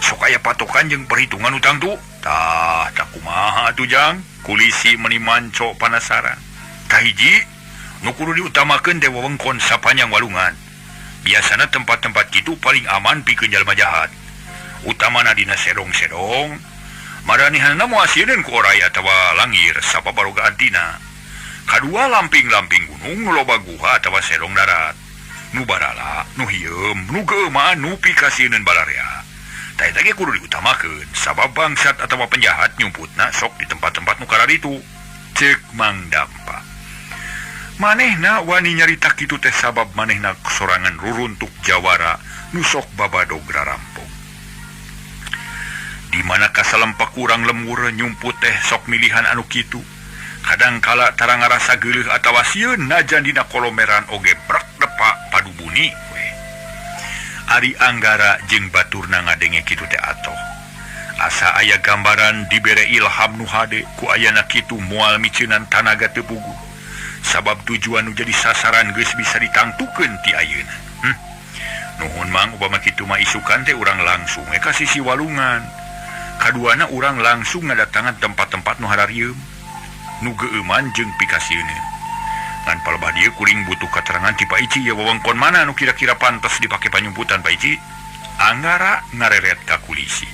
Sok aya patokan jeung perhitungan utang tu. Tah kumaha atuh jang? Kulisi menimanco panasaran. Kahiji, nu kudu diutamakeun teh wewengkon sapanjang walungan. Biasana tempat-tempat kitu paling aman pikeun jalma jahat. Utamana dina sedong-sedong. Maranihanna moal asieun ku oray atawa langir sapabaroga antina. Kadua lamping-lamping gunung nu loba guha atawa sedong darat. Nu barala, nu hieum, nu geuman, nu pikasieun balarea. Eta ge kudu diutamakeun sabab bangsat atawa penjahat nyumputna sok di tempat-tempat nu kararitu. Ceuk Mang Dampa. Manehna wani nyarita kitu teh sabab manehna sorangan ruruntuk jawara nu sok babadog rarampung. Di mana kasalempak urang lemur nyumput teh sok milihan anu kitu. Kadangkala tara ngarasa geuleuh atawa sieun najan dina kolomeran oge brek depa padu buni. Ari Anggara jeung baturna ngadenge kitu teh atoh. Asa aya gambaran dibere ilham nu hade ku ayana kitu moal miceunan tanaga teu puguh. Sabab tujuan nu jadi sasaran geus bisa ditangtukeun ti ayeuna. Nuhun Mang upama kitu mah isukan teh urang langsung ka sisi walungan. Kaduana urang langsung ngadatangan tempat-tempat nu hararieum, nu geueuman jeung pikasieun. Ngan palebah dieu kuring butuh katerangan ti Pak Ici ya wewengkon mana nu kira-kira pantes dipake panyumputan Pak Ici. Anggara ngareret ka kulisi.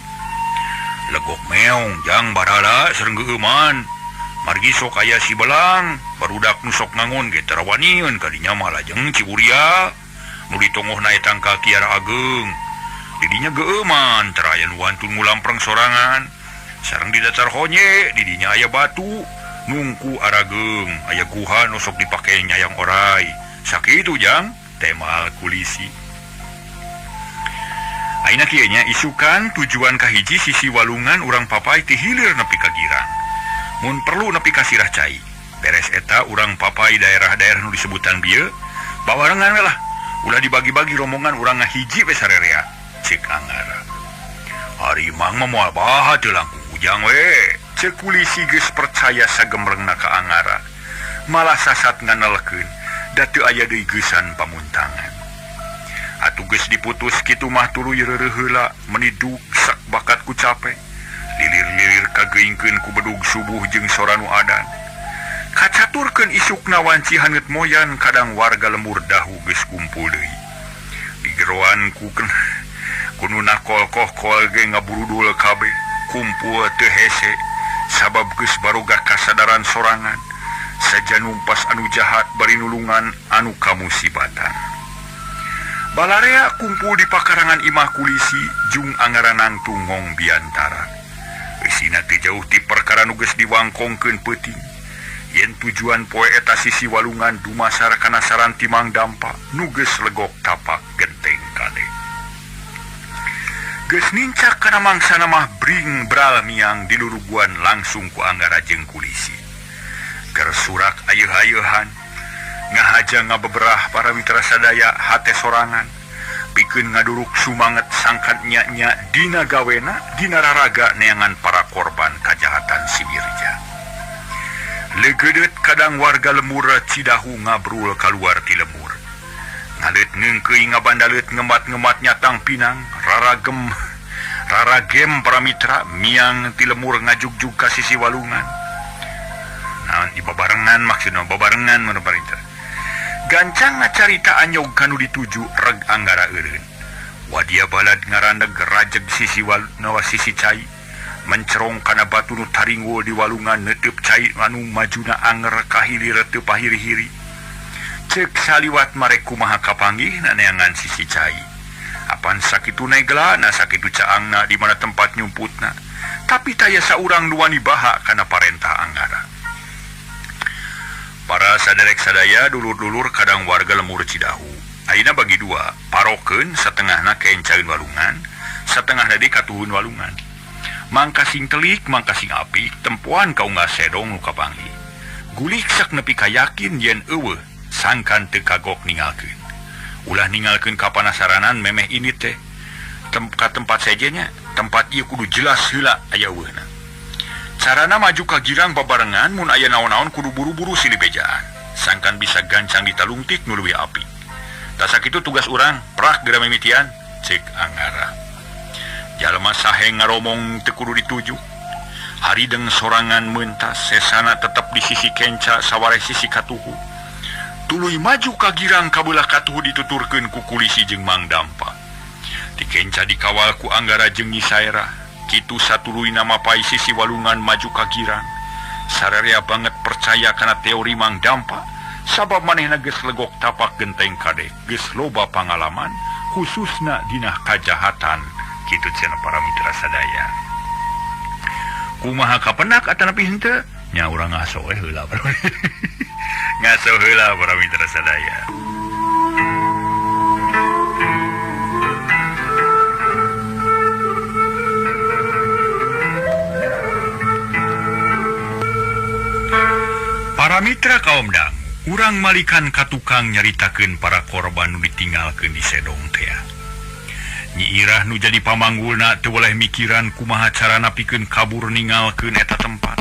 Legok meong jang barala sareng geueuman. Margi sok aya si belang, barudak nu sok ngangon ge tarawanieun ka dinya mah lajeng Ciburia. Nu ditongohna eta tangka Kiara Ageng. Di dinya geueuman tara aya nu wantun ngulampreng sorangan. Sareng di datar honye di dinya aya batu. Nungku arageng aya guha nu sok dipake nyayang oray. Sakitu jang temal kulisi. Ayeuna kieu nya isukan tujuan kahiji sisi walungan urang papai ti hilir nepi ka girang. Mun perlu nepi ka sirah cai. Beres eta urang papai daerah-daerah nu disebutan bieu bawarengan lah Ulah dibagi-bagi rombongan urang ngahiji we sarerea, cek Anggara. Ari mang moal baha teu langkung ujang we, cek polisi geus percaya sagemrengna ka Anggara. Malah sasat nganelkeun da teu aya deui geusan pamuntangan. Atuh geus diputus kitu mah tuluy reureuh heula meniduk sak bakat ku capek. Lilir-lilir kageingkeun ku bedug subuh jeung sora nu adan. Kacaturkeun isukna wanci hangeut moyan kadang warga lembur dahu geus kumpul deui. Digeroan ku nu nakol-kol ge ngaburudul kabeh, kumpul teu hese sabab geus baroga kasadaran sorangan. Saja numpas anu jahat bari nulungan anu kamusibatan. Balarea kumpul di pakarangan imah kulisi jung Anggara nangtung ngong biantara. Eusina teu jauh ti perkara nu geus diwangkongkeun peuting. Yen tujuan poe eta sisi walungan dumasar kana saran Timang Dampa nu geus legok tapak genteng kade. Geus nincak kana mangsana mah bring bral miang di luruguan langsung ku Anggara jeung kulisi. Keur surak ayeuh-ayeuhan ngahaja ngabeberah para mitra sadaya hate sorangan pikeun ngaduruk sumanget sangkat nya-nya dina gawena dina raraga neangan para korban kajahatan Sibirja. Legeudeut kadang warga lemur Cidahu ngabrul kaluar ti lemur. Ngaleut ngeungkeuy ngabandaleut ngemat-ngemat nyatang pinang raragem para mitra miang ti lemur ngajugjug ka sisi walungan. Naon di babarengan maksudna babarengan mun parita. Gancang ngacarita anyog kanu dituju reg Anggara eureun. Wadia balad ngarandeg rajeg sisi nawa sisi cai. Mencerong kana batu nu taringul di walungan neuteup cai anu majuna anger kahilir teu pahiri-hiri. Ceuk saliwat marek kumaha kapanggih neangan sisi cai. Apan sakitu negelana sakitu caangna di mana tempat nyumputna. Tapi taya saurang duani baha kana parentah Anggara. Para saderek sadaya dulur-dulur kadang warga lemur Cidahu. Ayeuna bagi dua, parokeun satengahna kencaeun walungan, satengah deui katuhun walungan. Mangkasing telik, mangkasing apik, tempuan kaunggah sedong nu kapanggih. Gulik sak nepi ka yakin yen eueuh, sangkan teu kagok ningalkeun. Ulah ningalkeun kapanasaranan memeh ini teh. Ka tempat sejenya, tempat ieu kudu jelas heula aya eueuhna. Carana maju ka girang babarengan mun aya naon-naon kudu buru-buru silih bejaan. Sangkan bisa gancang ditalungtik nu leuwih apik. Ta sakitu tugas urang, prak geura mimitian, cek Anggara. Jalma sahe ngaromong teu kudu dituju. Harideng sorangan meuntas sesana tetep di sisi kenca saware sisi katuhu. Tuluy maju ka girang kabelah katuhu dituturkeun ku kulisi jeung Mang Dampa. Di kenca dikawal ku Anggara jeung Nyi Saera. Kitu satuluy nama pai sisi walungan maju ka girang. Sararea banget percaya kana teori Mang Dampa. Sabab manehna geus legok tapak genteng kade. Geus loba pangalaman khususna dina kajahatan. Kitu cenah para mitra sadaya. Kumaha kapenak atanapi henteu? Nya urang ngaso heula. Ngaso heula para mitra sadaya. Para mitra kaum dang, urang malikan ka tukang nyaritakeun para korban nu ditinggalkeun di sedong teh. Nyi Irah nu jadi pamanggulna teu boleh mikiran kumaha carana pikeun kabur ningalkeun eta tempat.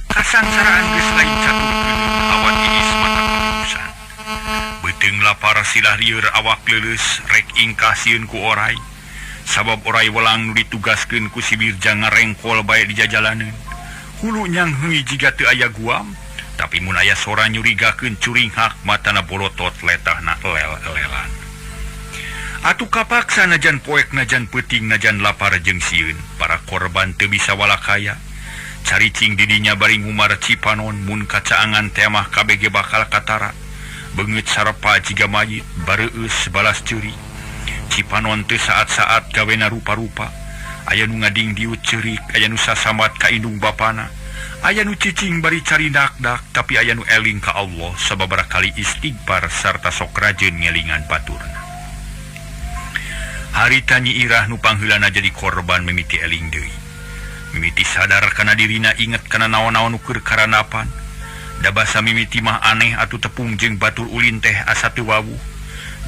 Kasangsaraan geus lain caturkeun awat iis mata pengurusan. Beuteung lapar silah lieur awak leuleus rek ingkah sieun ku oray. Sabab oray welang nu ditugaskeun ku Sibirja ngarengkol bae di jajalaneun. Hulu nyang heungi jiga teu aya guam. Tapi mun aya sora nyurigakeun curing hak matana bolotot letahna elel-elelan. Atuh kapaksa najan poek najan peuting najan lapar jeung sieun para korban teu bisa walakaya. Caricing didinya bari ngumar Cipanon mun kacaangan teh mah KBG bakal katara. Beungeut sarepa jiga mayit bareueus balas ceuri. Cipanon teu saat-saat gawena rupa-rupa. Aya nu ngading diut ceurik, aya nu sasambat ka indung bapana. Aya nu cicing bari cari dak-dak, tapi aya nu eling ka Allah sababaraha kali istighfar sarta sok rajin ngelingan baturna. Harita Nyi Irah nu pangheulana jadi korban mimiti eling deui. Mimiti sadar kana dirina inget kana naon-naon nu keur karanapan. Da basa mimiti mah aneh atuh tepung jeung batur ulin teh asa teu wawuh.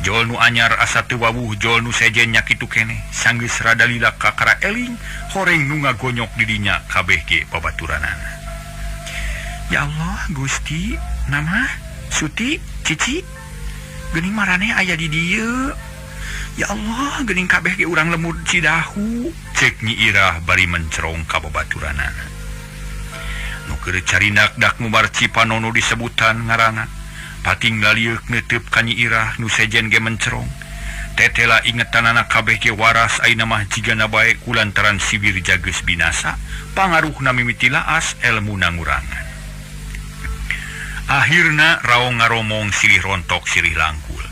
Jol nu anyar asa teu wawuh jol nu sejen nya kitu keneh sanggeus rada lila kakara eling horeng nu ngagonyok di dinya kabeh ge babaturanana. Ya Allah Gusti, nama Suti, Cici, geuning marane aya di dieu. Ya Allah, geuning kabeh ge urang lemur Cidahu, cek Nyi Irah bari mencerong ka babaturanana. Nu keur carinak dak mubar Cipanono disebutan ngaranna. Pating laliuk netep ka Nyi Irah nu sejen ge mencerong. Tetela ingetanana kabeh ge waras ayeuna mah jigana bae kulantaran si Wirja geus binasa, pangaruhna mimiti laas elmuna ngurangan. Akhirna raong ngaromong silih rontok silih langkul.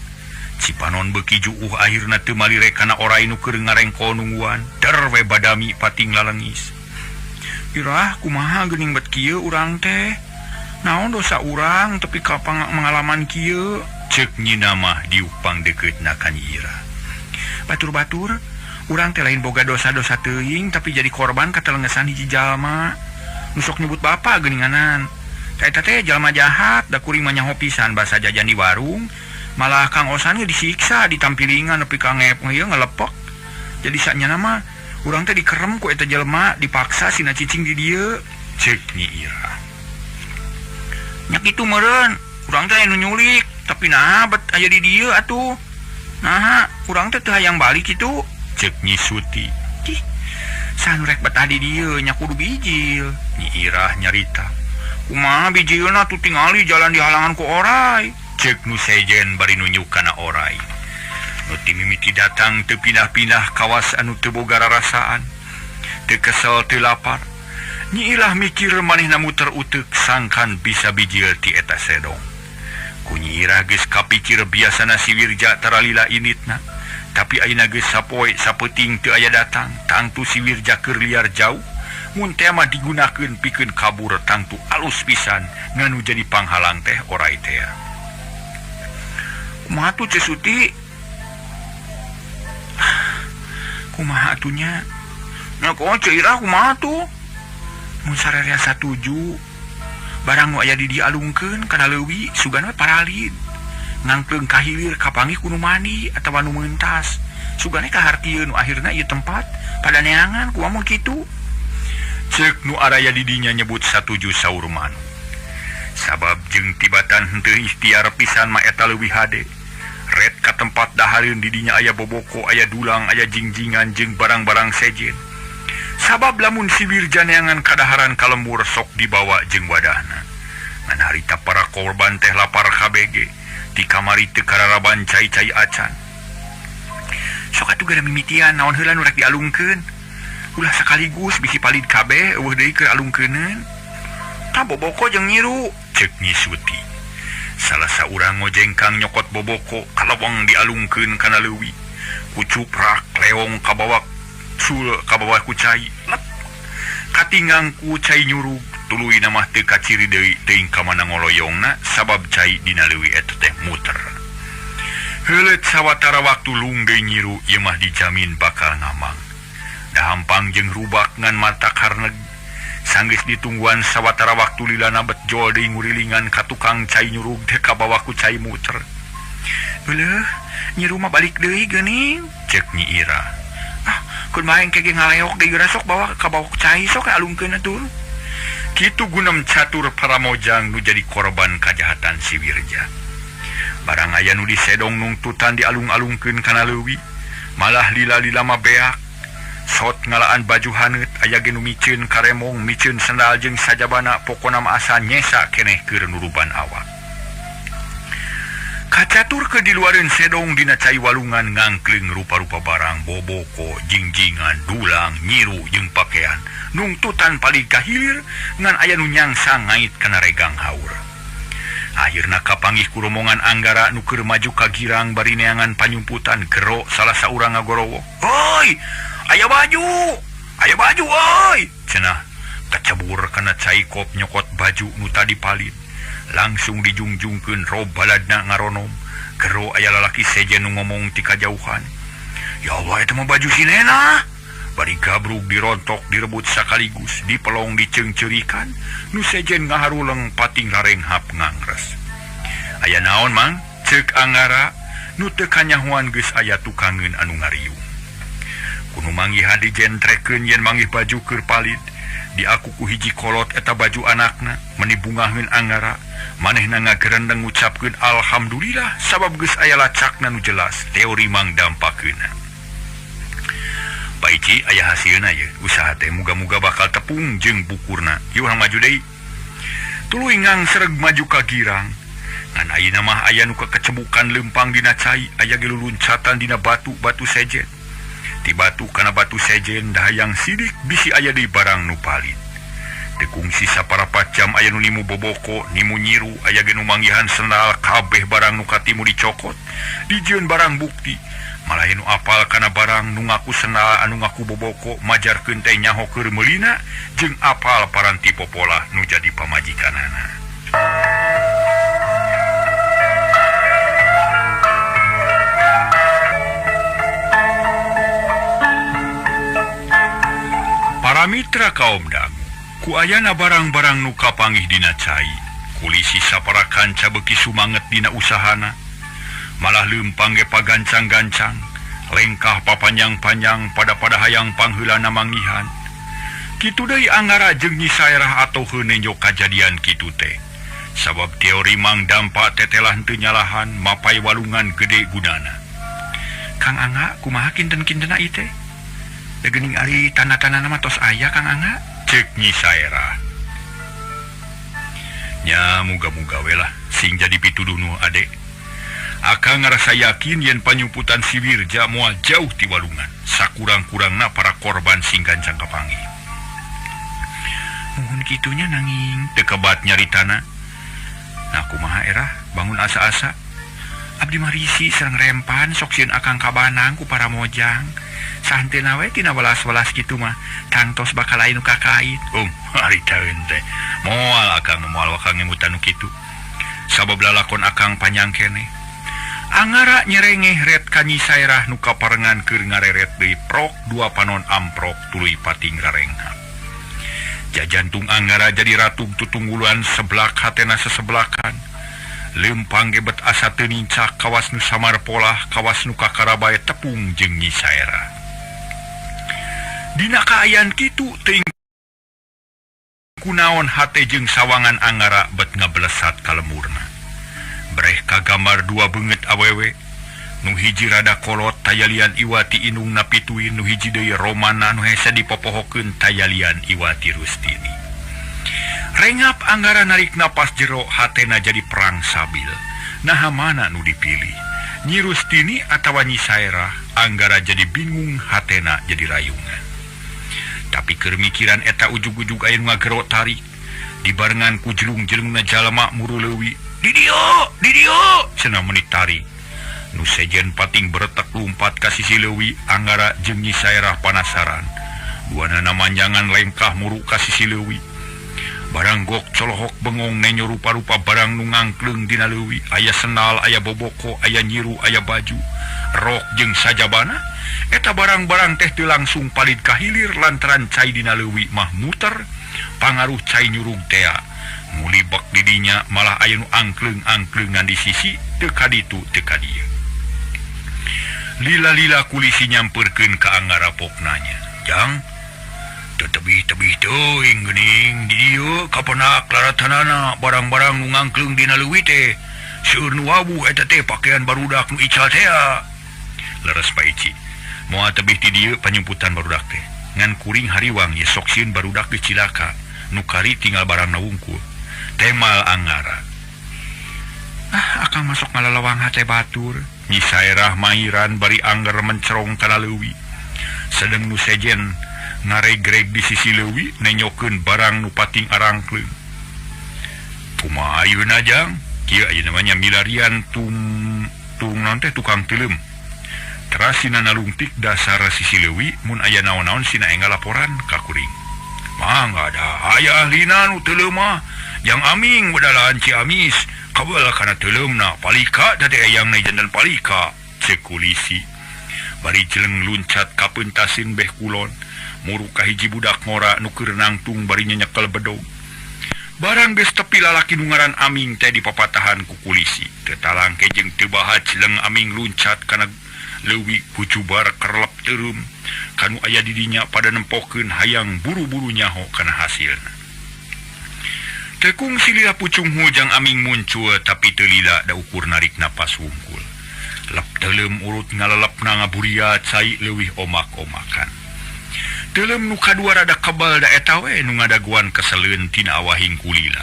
Cipanon beuki juuh akhirna teu malire kana orai nu keur ngarengko nungguan, der we badami pating lalengis. Irah kumaha geuning bet kieu urang teh? Naon dosa urang tepi ka pengalaman kieu? Ceuk nyina mah diupang dekeutna ka Nyi Irah. Batur-batur, urang teh lain boga dosa-dosa teuing tapi jadi korban katelengesan hiji jalma. Nu sok nyebut bapa geuninganan. Eta teh jalma jahat da kuring mah nyaho pisan basa jajan di warung, malah Kang Osan ge disiksa ditampilingan nepi ka ngeueung ngelepek. Jadi saknyana mah urang teh dikerem ku eta jelema dipaksa sina cicing di dieu, ceuk Nyi Irah. Nya kitu meureun, urang teh anu nyulik, tapi naha bet aya di dieu atuh. Naha, urang teh teu hayang balik kitu, ceuk Nyi Suti. Cih, sanu rek betah di dieu nya kudu bijil, Nyi Irah nyarita. Kumaha bijilna tuh tingali jalan di halangan ku orai, ceuk nu sejen bari nunjuk kana orai. Nu timimiti datang teu pindah-pindah kawas anu teu boga rarasaan, teu kesel teu lapar. Nyi Irah mikir manehna muter uteuk sangkan bisa bijil ti eta sedong. Ku Nyi Irah geus kapikir biasana si Wirja tara lila initna, tapi ayeuna geus sapoe sapeuting teu aya datang, tangtu si Wirja keur liar jauh. Mun teh mah digunakeun pikeun kabur tangtu alus pisan nganu jadi panghalang teh orai teh. Kumaha tuh Cesuti? Kumaha atunya? Nya koe Irah kumaha tuh? Mun sarerea satuju barang nu aya di dieu alungkeun kana leuwih sugana paralid. Ngangkeung kahilir kapanggih ku nu mandi atawa nu meuntas. Sugana kahartieun nu akhirna ieu tempat pada neangan kumaha mun kitu. Ceuk nu araya di dinya nyebut satuju saur Manu. Sabab jeung tibatan henteu ikhtiar pisan mah eta leuwih hade. Red ka tempat dahareun di dinya aya boboko, aya dulang, aya jingjingan jeung barang-barang sejen. Sabab lamun si Wirja neangan kadaharan kalembur sok dibawa jeung wadahna. Ngan harita para korban teh lapar kabeh, di kamari teu kararaban cai-cai acan. Sok atuh gara mimitian naon heula nu rek dialungkeun. Ulah sekaligus bisi palid kabeh eueuh deui keur alungkeuneun. Tah boboko jeung nyiru, ceuk Nyi Suti. Salah saurang ngojengkang nyokot boboko kalawang dialungkeun kana leuwih. Ku cuprak leong kabawa sul kabawa ku cai. Lep. Katinggang ku cai nyurug, tuluy mah teu kaciri deui teuing ka mana ngoloyongna sabab cai dina leuwih eta teh muter. Heuleut sawatara waktu lung deui nyiru ieu mah dijamin bakal ngamang. Dahampang jeung rubak ngan mata karneg sanggeus ditungguan sawatara waktu lilana bet jol deui ngurilingan ka tukang cai nyurug teh kabawa ku cai muter. Beuleuh, nyiru mah balik deui geuning, ceuk Nyi Irah. Ah, kun maeng kege ngaleok deui sok bawa kabawa ku cai sok alungkeun atuh. Kitu gunem catur paramojang nu jadi korban kajahatan si Wirja. Barang aya nu disedong nungtutan dialung-alungkeun kana leuwih, malah lila-lila mah beak. Sot ngalaan baju haneut aya ge nu miceun karemong, miceun sendal jeung sajabana pokona mah asa nyesa keneh keur nuruban awak. Kacatur ke di luareun sedong dina cai walungan ngangkleung rupa-rupa barang boboko, jingjingan, dulang, nyiru jeung pakean. Nungtutan paling kahilir ngan aya nu nyangsang ngait kana regang haur. Akhirna kapanggih ku rombongan Anggara nu keur maju ka girang bari neangan panyumputan gero salah saurang ngagorowo. Hoi! Aya baju oi, cenah kacabur kana cai kop nyokot baju nu tadi palid. Langsung dijungjungkeun rob baladna ngaronom. Gero aya lalaki sejen nu ngomong ti kajauhan. Ya Allah eta mah baju si Nena. Bari gabrug dirontok direbut sakaligus, dipelong diceungceurikan, nu sejen ngaharuleng pating larenghap ngangres. Aya naon mang? Ceuk Anggara. nu teu kanyahoan geus aya tukangeun anu ngariung. Kuno manggihan dijentrekeun yen manggih baju keur palit, diaku ku hiji kolot eta baju anakna, menibungaheun Anggara, manehna ngagerendeng ngucapkeun alhamdulillah sabab geus aya lacakna nu jelas teori Mang Dampakeunna. Paici aya hasilna ye, usaha teh muga-muga bakal tepung jeung bukurna. Yeuh maju deui. Tuluy ngang sereg maju ka girang. Ngan ayeuna mah aya nu kecebukan lempang dina cai, aya ge luncatan dina batu-batu sejen. Ti batu kana batu sejen dahayang sidik bisi aya deui barang nu palit. Teu kungsi saparapat jam aya nu nimu boboko, nimu nyiru, aya ge nu manggihan sendal kabeh barang nu katimu dicokot, dijieun barang bukti. Malah nu apal kana barang nu ngaku sendal anu ngaku boboko majarkeun teh nyaho keur meulina jeung apal paranti popola nu jadi pamajikanana. Para mitra kaum dangu, ku ayana barang-barang nu kapanggih dina cai, kulisi sapara kanca beuki sumanget dina usahana, malah leumpang ge pagancang-gancang, lengkah papanjang-panjang pada hayang pangheulana manggihan. Kitu deui Anggara jeung Nyi Saerah atau heuneunjo kajadian kitu teh. Sabab teori Mang Dampa tetelah teu nyalahan mapai walungan gede gunana. Kang Angga kumaha kinten-kintena ieu teh? Geuning ari tanda-tandana mah tos aya Kang Angga, ceuk Nyi Saerah. Nya muga-muga we lah sing jadi pituduh nu ade. Akang ngarasa yakin yen panyumputan si Wirja moal jauh ti walungan, sakurang-kurangna para korban sing gancang kapanggih. Muhun kitunya nanging teu kebat nyaritana. Nah kumaha erah bangun asa-asa. Abdi marisi sareng rempan sok sieun akang kabanang ku para mojang. Santeuna we tina welas-welas kitu mah tangtos bakal aya nu kakait. Ari taeun teh moal akang moal wakang ngemutan nu kitu. Sabab lalakon akang panjang keneh. Anggara nyerengeh ret ka Nyi Saerah nu kaparengan keur ngareret deui prok dua panon amprok tuluy pating rarenghap. Jajantung Anggara jadi ratu tutungguluan seblak hatena seseblakan. Lempang gebet asa teu nincak kawas nu samar polah, kawas nu kakarabae tepung jeung Nyi Saerah. Dina kaayaan kitu teuing kunaon hate jeung sawangan Anggara bet ngablesat ka lemurna. Breh kagambar dua beungeut awewe, nu hiji rada kolot tayalian Iwati indungna pituin, nu hiji deui romana nu hese dipopohokeun tayalian Iwati Rustini. Renghap Anggara narik napas jero hatena jadi perang sabil. Naha mana nu dipilih? Nyi Rustini atawa Nyi Saerah? Anggara jadi bingung, hatena jadi rayungan. Tapi keur mikiran eta ujug-ujug aya nu ngagero tarik. Dibarengan ku jelung-jelungna jalma muru leuwih. Di dieu cenah meuni tarik. Nu sejen pating beretek lumpat ka sisi leuwih. Anggara jeung Nyi Saerah panasaran. Duanana manjangan lengkah muru ka sisi leuwih. Barang gok colohok bengong nenyo rupa-rupa barang nu ngangkleung dina leuwih. Aya sendal, aya boboko, aya nyiru, aya baju, rok jeung sajabana. Eta barang-barang teh teu langsung palit ka hilir lantaran cai dina leuwih mah muter, pangaruh cai nyurug tea. Mulibek di dinya malah aya nu angkleung-angkleungan di sisi teu kaditu teu kadieu. Lila-lila kulisi nyamperkeun ka Anggara poknanya. Jang, tebih-tebih teuing geuning di dieu kapenak laratanana barang-barang nu ngangkleung dina leuwih teh. Seueur nu wabuh eta teh pakaian barudak nu ical teh. Leres Paici. Moal tebih ti dieu panyumputan barudak teh. Ngan kuring hariwang ye sok sieun barudak geus cilaka. Nu kari tinggal barangna wungkul. Temal Anggara. Akang masuk ngalalawang hate batur. Nyi Saerah mairan bari Angger mencerong kana leuwih. Sedeng nu sejen ngaregreg di sisi leuwih nenyokeun barang nu pating arangkleung. Kumaha ayeuna Jang? Kieu aya namanya milarian tung naon teh tukang teuleum. Teras sina nalungtik dasar sisi leuwih mun aya naon-naon sina enggal laporan ka kuring. Mangga da aya ahlina nu teuleum mah yang aming badalaan Ciamis kabel kana teuleumna palika da teh ayangna jandan palika ceuk kulisi. Bari jeleng luncat ka peuntasin beh kulon. Muru ka hiji budak ngora nu keur nangtung bari nyekel bedog. Barang geus tepi lalaki nu ngaran Aming teh dipapatahan ku kulisi. Teu talangke jeung teu baha cileng Aming luncat kana leuwih pucubar kerlep teureum kanu aya di dinya pada nempokeun hayang buru-buru nyaho kana hasilna. Tekung silila pucung hujang Aming muncul tapi teu lila da ukur narik napas wungkul. Lep teuleum urut ngalelepna ngaburia cai leuwih omak-omakan. Teuleum nu kadua rada kebal da eta we nu ngadaguan keseleun tina awahing kulila.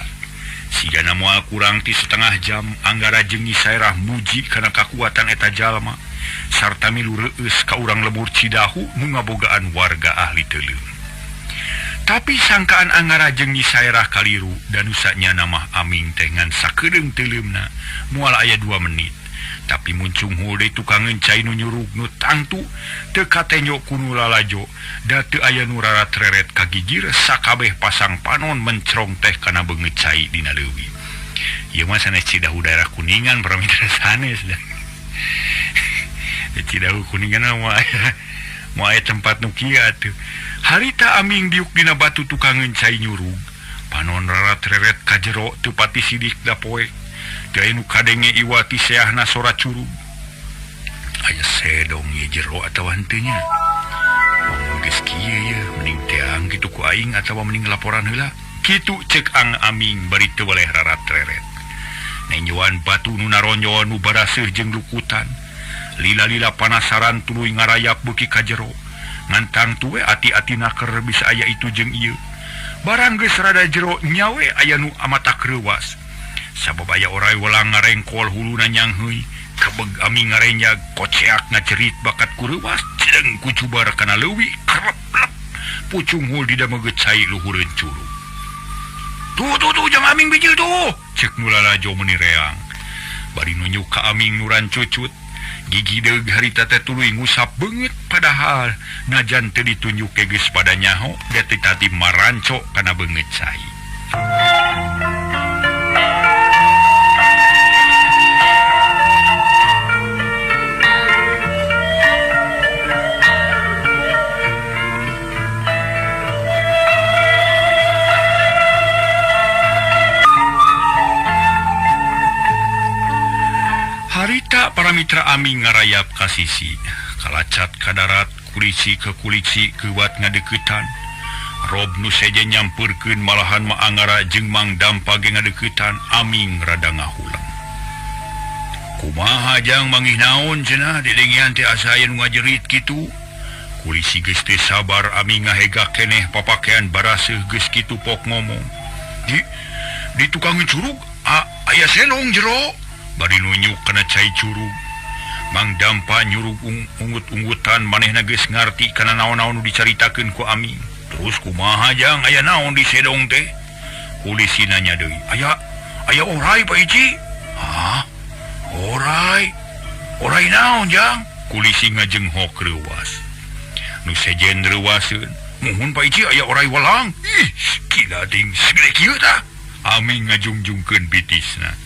Sigana moal kurang ti setengah jam Anggara jeung Nyi Sairah muji kana kakuatan eta jalma sarta milu reueus ka urang lembur Cidahu nu ngabogaan warga ahli teuleum. Tapi sangkaan Anggara jeung Nyi Sairah kaliru dan usanya nama Aming teh ngan sakedeung teuleumna moal aya 2 menit. Tapi muncung hode tukang encai nu nyurug nu tangtu teu katenjo kunu lalajo da teu aya nu rarat-reret kagigir sakabeh pasang panon mencrong teh kana beungeut cai dina leuwih. Ieu mah sanes Cidahu daerah Kuningan paramitra sanes da. Cidahu Kuningan moal aya tempat nu kieu atuh. Harita Aming diuk dina batu tukang encai nyurug. Panon rarat-reret ka jero teu pati sidik da poek. Gaya nu kadenge iwati seahna sora curug. Aya sedong ye jero atawa henteunya. Mun geus kieu ye mending teang kitu ku aing atawa mending laporan heula. Kitu ceuk Ang Aming bari teu weleh rarat-reret. Nenyoan batu nu naronjoan nu baraseuh jeung lukutan. Lila-lila panasaran tuluy ngarayap beuki ka jero. Ngantang tuwe ati-atina keur bisa aya itu jeung ieu. Barang geus rada jero nyawe aya nu amata kreuwas. Sabab aya orai welang ngarengkol huluna nyangheui kebeg Aming ngarenya koceak ngajerit bakat kureuwas cideng kucubar kana leuwih krep-lep pucung hul di damegeut cai luhureun curug. Tuh jang Aming bijil tuh ceuk nu lalajo meuni reang. Bari nunjuk ka Aming nuran cucut gigi deug harita teh tuluy ngusap beungeut padahal najan teu ditunjuk ke geus pada nyaho da teu tati maranco kana beungeut cai. Harita para mitra Aming ngarayap ka sisi, kalacat ka darat, kulisi ke kulisi keuat ngadeuketan. Rob nu seje nyampeurkeun malahan Ma Anggara jeung Mang Dampa ge ngadeuketan, Aming rada ngahulang. Kumaha jang manggih naon cenah dedengian teh asa aya nu ngajerit kitu. Kulisi geus teu sabar Aming ngahega keneh papakean baraseuh geus kitu pok ngomong. Di tukang curug aya selong jero. Bari nunjuk kana cai curug. Mang Dampa nyurug ungut-unggutan manehna geus ngarti kana naon-naon nu dicaritakeun ku Aming. Terus kumaha jang aya naon di sedong teh? Kulisi nanya deui. Aya orai Pak Ici? Hah? Orai? Orai naon jang? Kulisi ngajenghok reuwas. Nu sejen reuwaseun. Muhun Pak Ici aya orai walang. Ih, kila ding segede kieu tah. Aming ngajungjungkeun bitisna.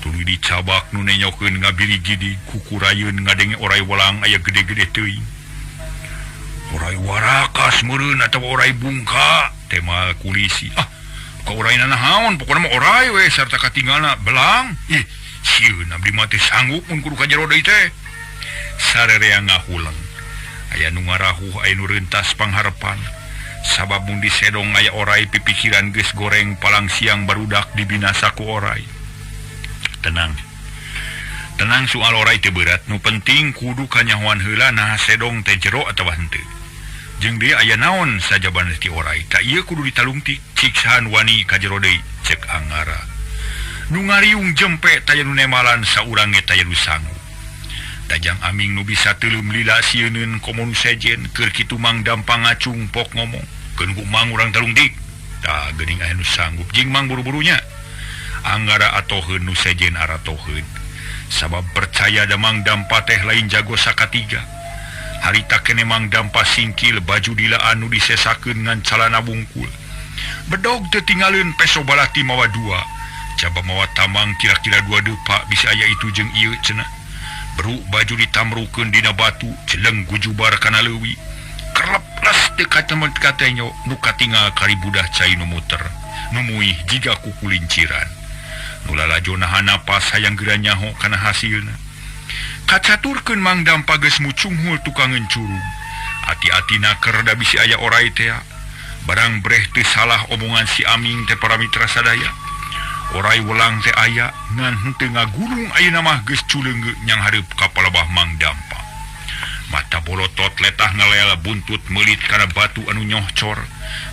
Tuluy dicabak nu nenyokeun ngabiri-gidi kukurayeun ngadenge orai walang aya gede-gede teuing. Orai warakas meureun atawa orai bungka, tema kulisi. Ka orai naon pokona mah orai we sarta katinggalna belang. Ih, sieun abdi mah teh sanggup mun kudu ka jero deui teh. Sarerea ngahulang. Aya nu ngarahuh aya nu reuntas pangharepan. Sabab mun di sedong aya orai pipikiran geus goreng palang siang barudak dibinasa ku orai. Tenang soal orai teu berat, nu penting kudu kanyahoan heula nah sedong teh jero atawa henteu. Jeung deui aya naon sajaban ti orai, tak ieu kudu ditalungtik ciksahan wani ka jero deui ceuk Anggara. Nu ngariung jempe taya nu nemalan saurang ge taya nu sanggup. Dajang Aming nu bisa teuleum lila sieunun komo nu sejen keur kitu Mang Dampa ngacung pok ngomong. Keun ku Mang urang talungtik. Tah geuning aya nu sanggup jeung Mang buru-burunya. Anggara atoheun nu sejen aratoheun. Sabab percaya da Mang Dampa teh lain jago sakatiga. Harita kene Mang Dampa singkil baju dilaan nu disesakeun ngan calana bungkul. Bedog teu tingaleun peso balati mawa 2. Coba mawa tamang kira-kira 2 depa bisa aya itu jeung ieu cenah. Beru baju ditamrukeun dina batu celeng gujubar kana leuwih. Kerleples teu katemet katenyo nu katingal kari budah cai nu muter. nemuih jika kukulinciran. Nulala jonahana pas hayang geranyaho kana hasilna. Kacaturkeun Mang Dampa geus mucunghul tukang curung. Ati-atina keur da bisi aya oray teh. Barang breh teu salah omongan si Aming teh para mitra sadaya. Oray welang teh aya ngan henteu ngagulung ayeuna mah geus culeungge nyang hareup ka palebah Mang Dampa. Mata bolotot letah ngalel buntut meulit kana batu anu nyohcor.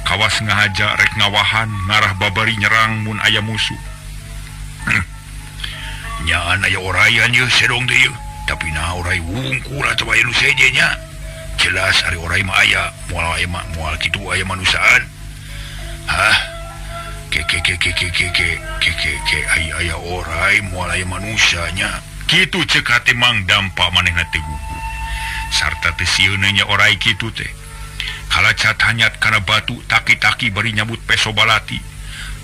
Kawas ngahaja rek ngawahan ngarah babari nyerang mun aya musuh. Nyaan aya orayan ye sedong teh ye. Tapi nah oray wungkul atuh aya nu seje nya. Jelas ari oray mah aya moal kitu aya manusaan. Hah? Ke aya oray moal aya manusanya. Kitu ceuk hate Mang Dampa manehna teu gugu. Sarta teu sieuna nya oray kitu teh. Kalacat hanyat kana batu taki-taki bari nyabut peso balati.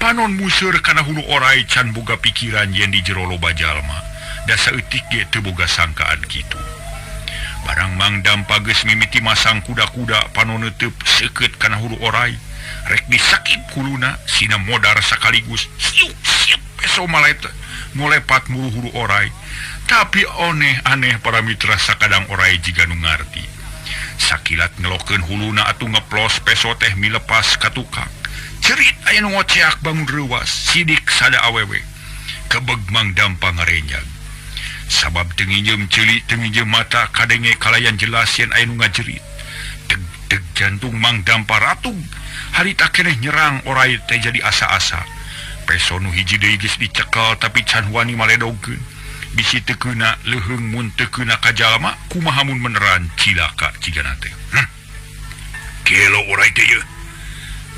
Panon museur kana hulu oray can boga pikiran yen di jero loba jalma. Da saeutik ge teu boga sangkaan kitu. Barang Mang Dampa geus mimiti masang kuda-kuda panon neuteub seukeut kana hulu oray. Rek disakip huluna sina modar sakaligus. Siup peso maleta molepat mulu hulu oray. Tapi aneh para mitra sakadang oray jiga nu ngarti. Sakilat ngelokeun huluna atuh ngeplos peso teh milepas ka tukang. Cerit aya nu ngoceak bangun reuwas sidik sada awewe. Kebeg Mang Dampa ngarenjag. Sabab teu nginjem ceuli teu nginjem mata kadenge kalayan jelas yen aya nu ngajerit. Deg jantung Mang Dampa ratug. Harita keneh nyerang oray teh jadi asa-asa. Peso nu hiji deui geus dicekel tapi can wani maledogkeun. Bisi teu keuna leuheung mun teu keuna ka jalma kumaha mun meneran cilaka cigana teh. Kelo oray teh ye.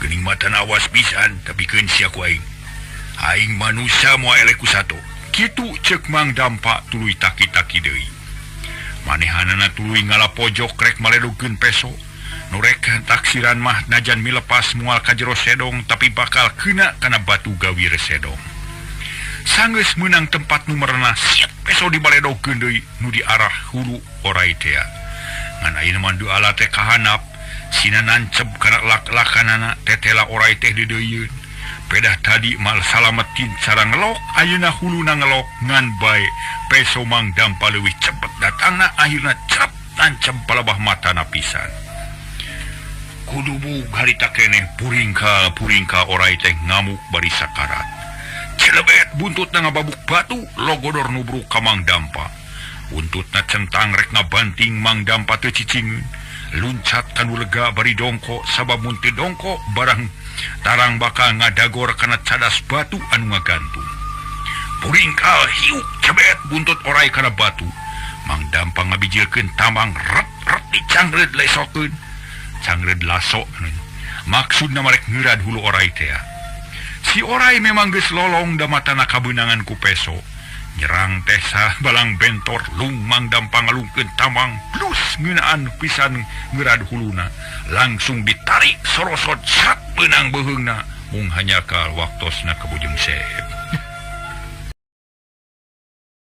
Geuning matana awas pisan tapi keun sia ku aing. Aing manusia moal elek ku sato. Kitu ceuk Mang Dampa tuluy taki-taki deui. Manehanana tuluy ngala pojok rek maledogkeun peso. Nu rek taksiran mah najan milepas moal ka jero sedong tapi bakal keuna kana batu gawi resedong. Sanggeus meunang tempat nu merenah siap peso dibaledogkeun deui nu di arah hulu oray teh. Ngan ayeuna mah duala teh kahanap sina nanceb kana lak-lakanana tetela oray teh deudeuyeun. Pedah tadi mal salametin cara ngelok ayeuna huluna ngelok ngan bae peso Mang Dampa leuwih cepet datangna akhirna cerep nanceb palebah matana pisan. Kudu bug harita keneh puringka oray teh ngamuk bari sakarat. Celebet buntutna ngababuk batu logodor nubruk ka Mang Dampa. Buntutna centang rek ngabanting Mang Dampa teu cicingeun. Luncat kanu lega bari dongko sabab mun teu dongko barang tarang bakal ngadagor kana cadas batu anu ngagantung. Puringkal hiuk cebet buntut oray kana batu. Mang Dampa ngabijilkeun tamang ret dicangred lesokeun. Cangred laso maksudna marek ngeurad hulu oray teh. Si oray memang geus lolong da matana kabeunangan ku peso. Nyerang teh balang bentor lung Mang Dampa ngalungkeun tamang plus ngeunaan pisan ngeurad huluna. Langsung ditarik sorosot sat beunang beuheungna mung hanya ka waktosna kabujeng seep.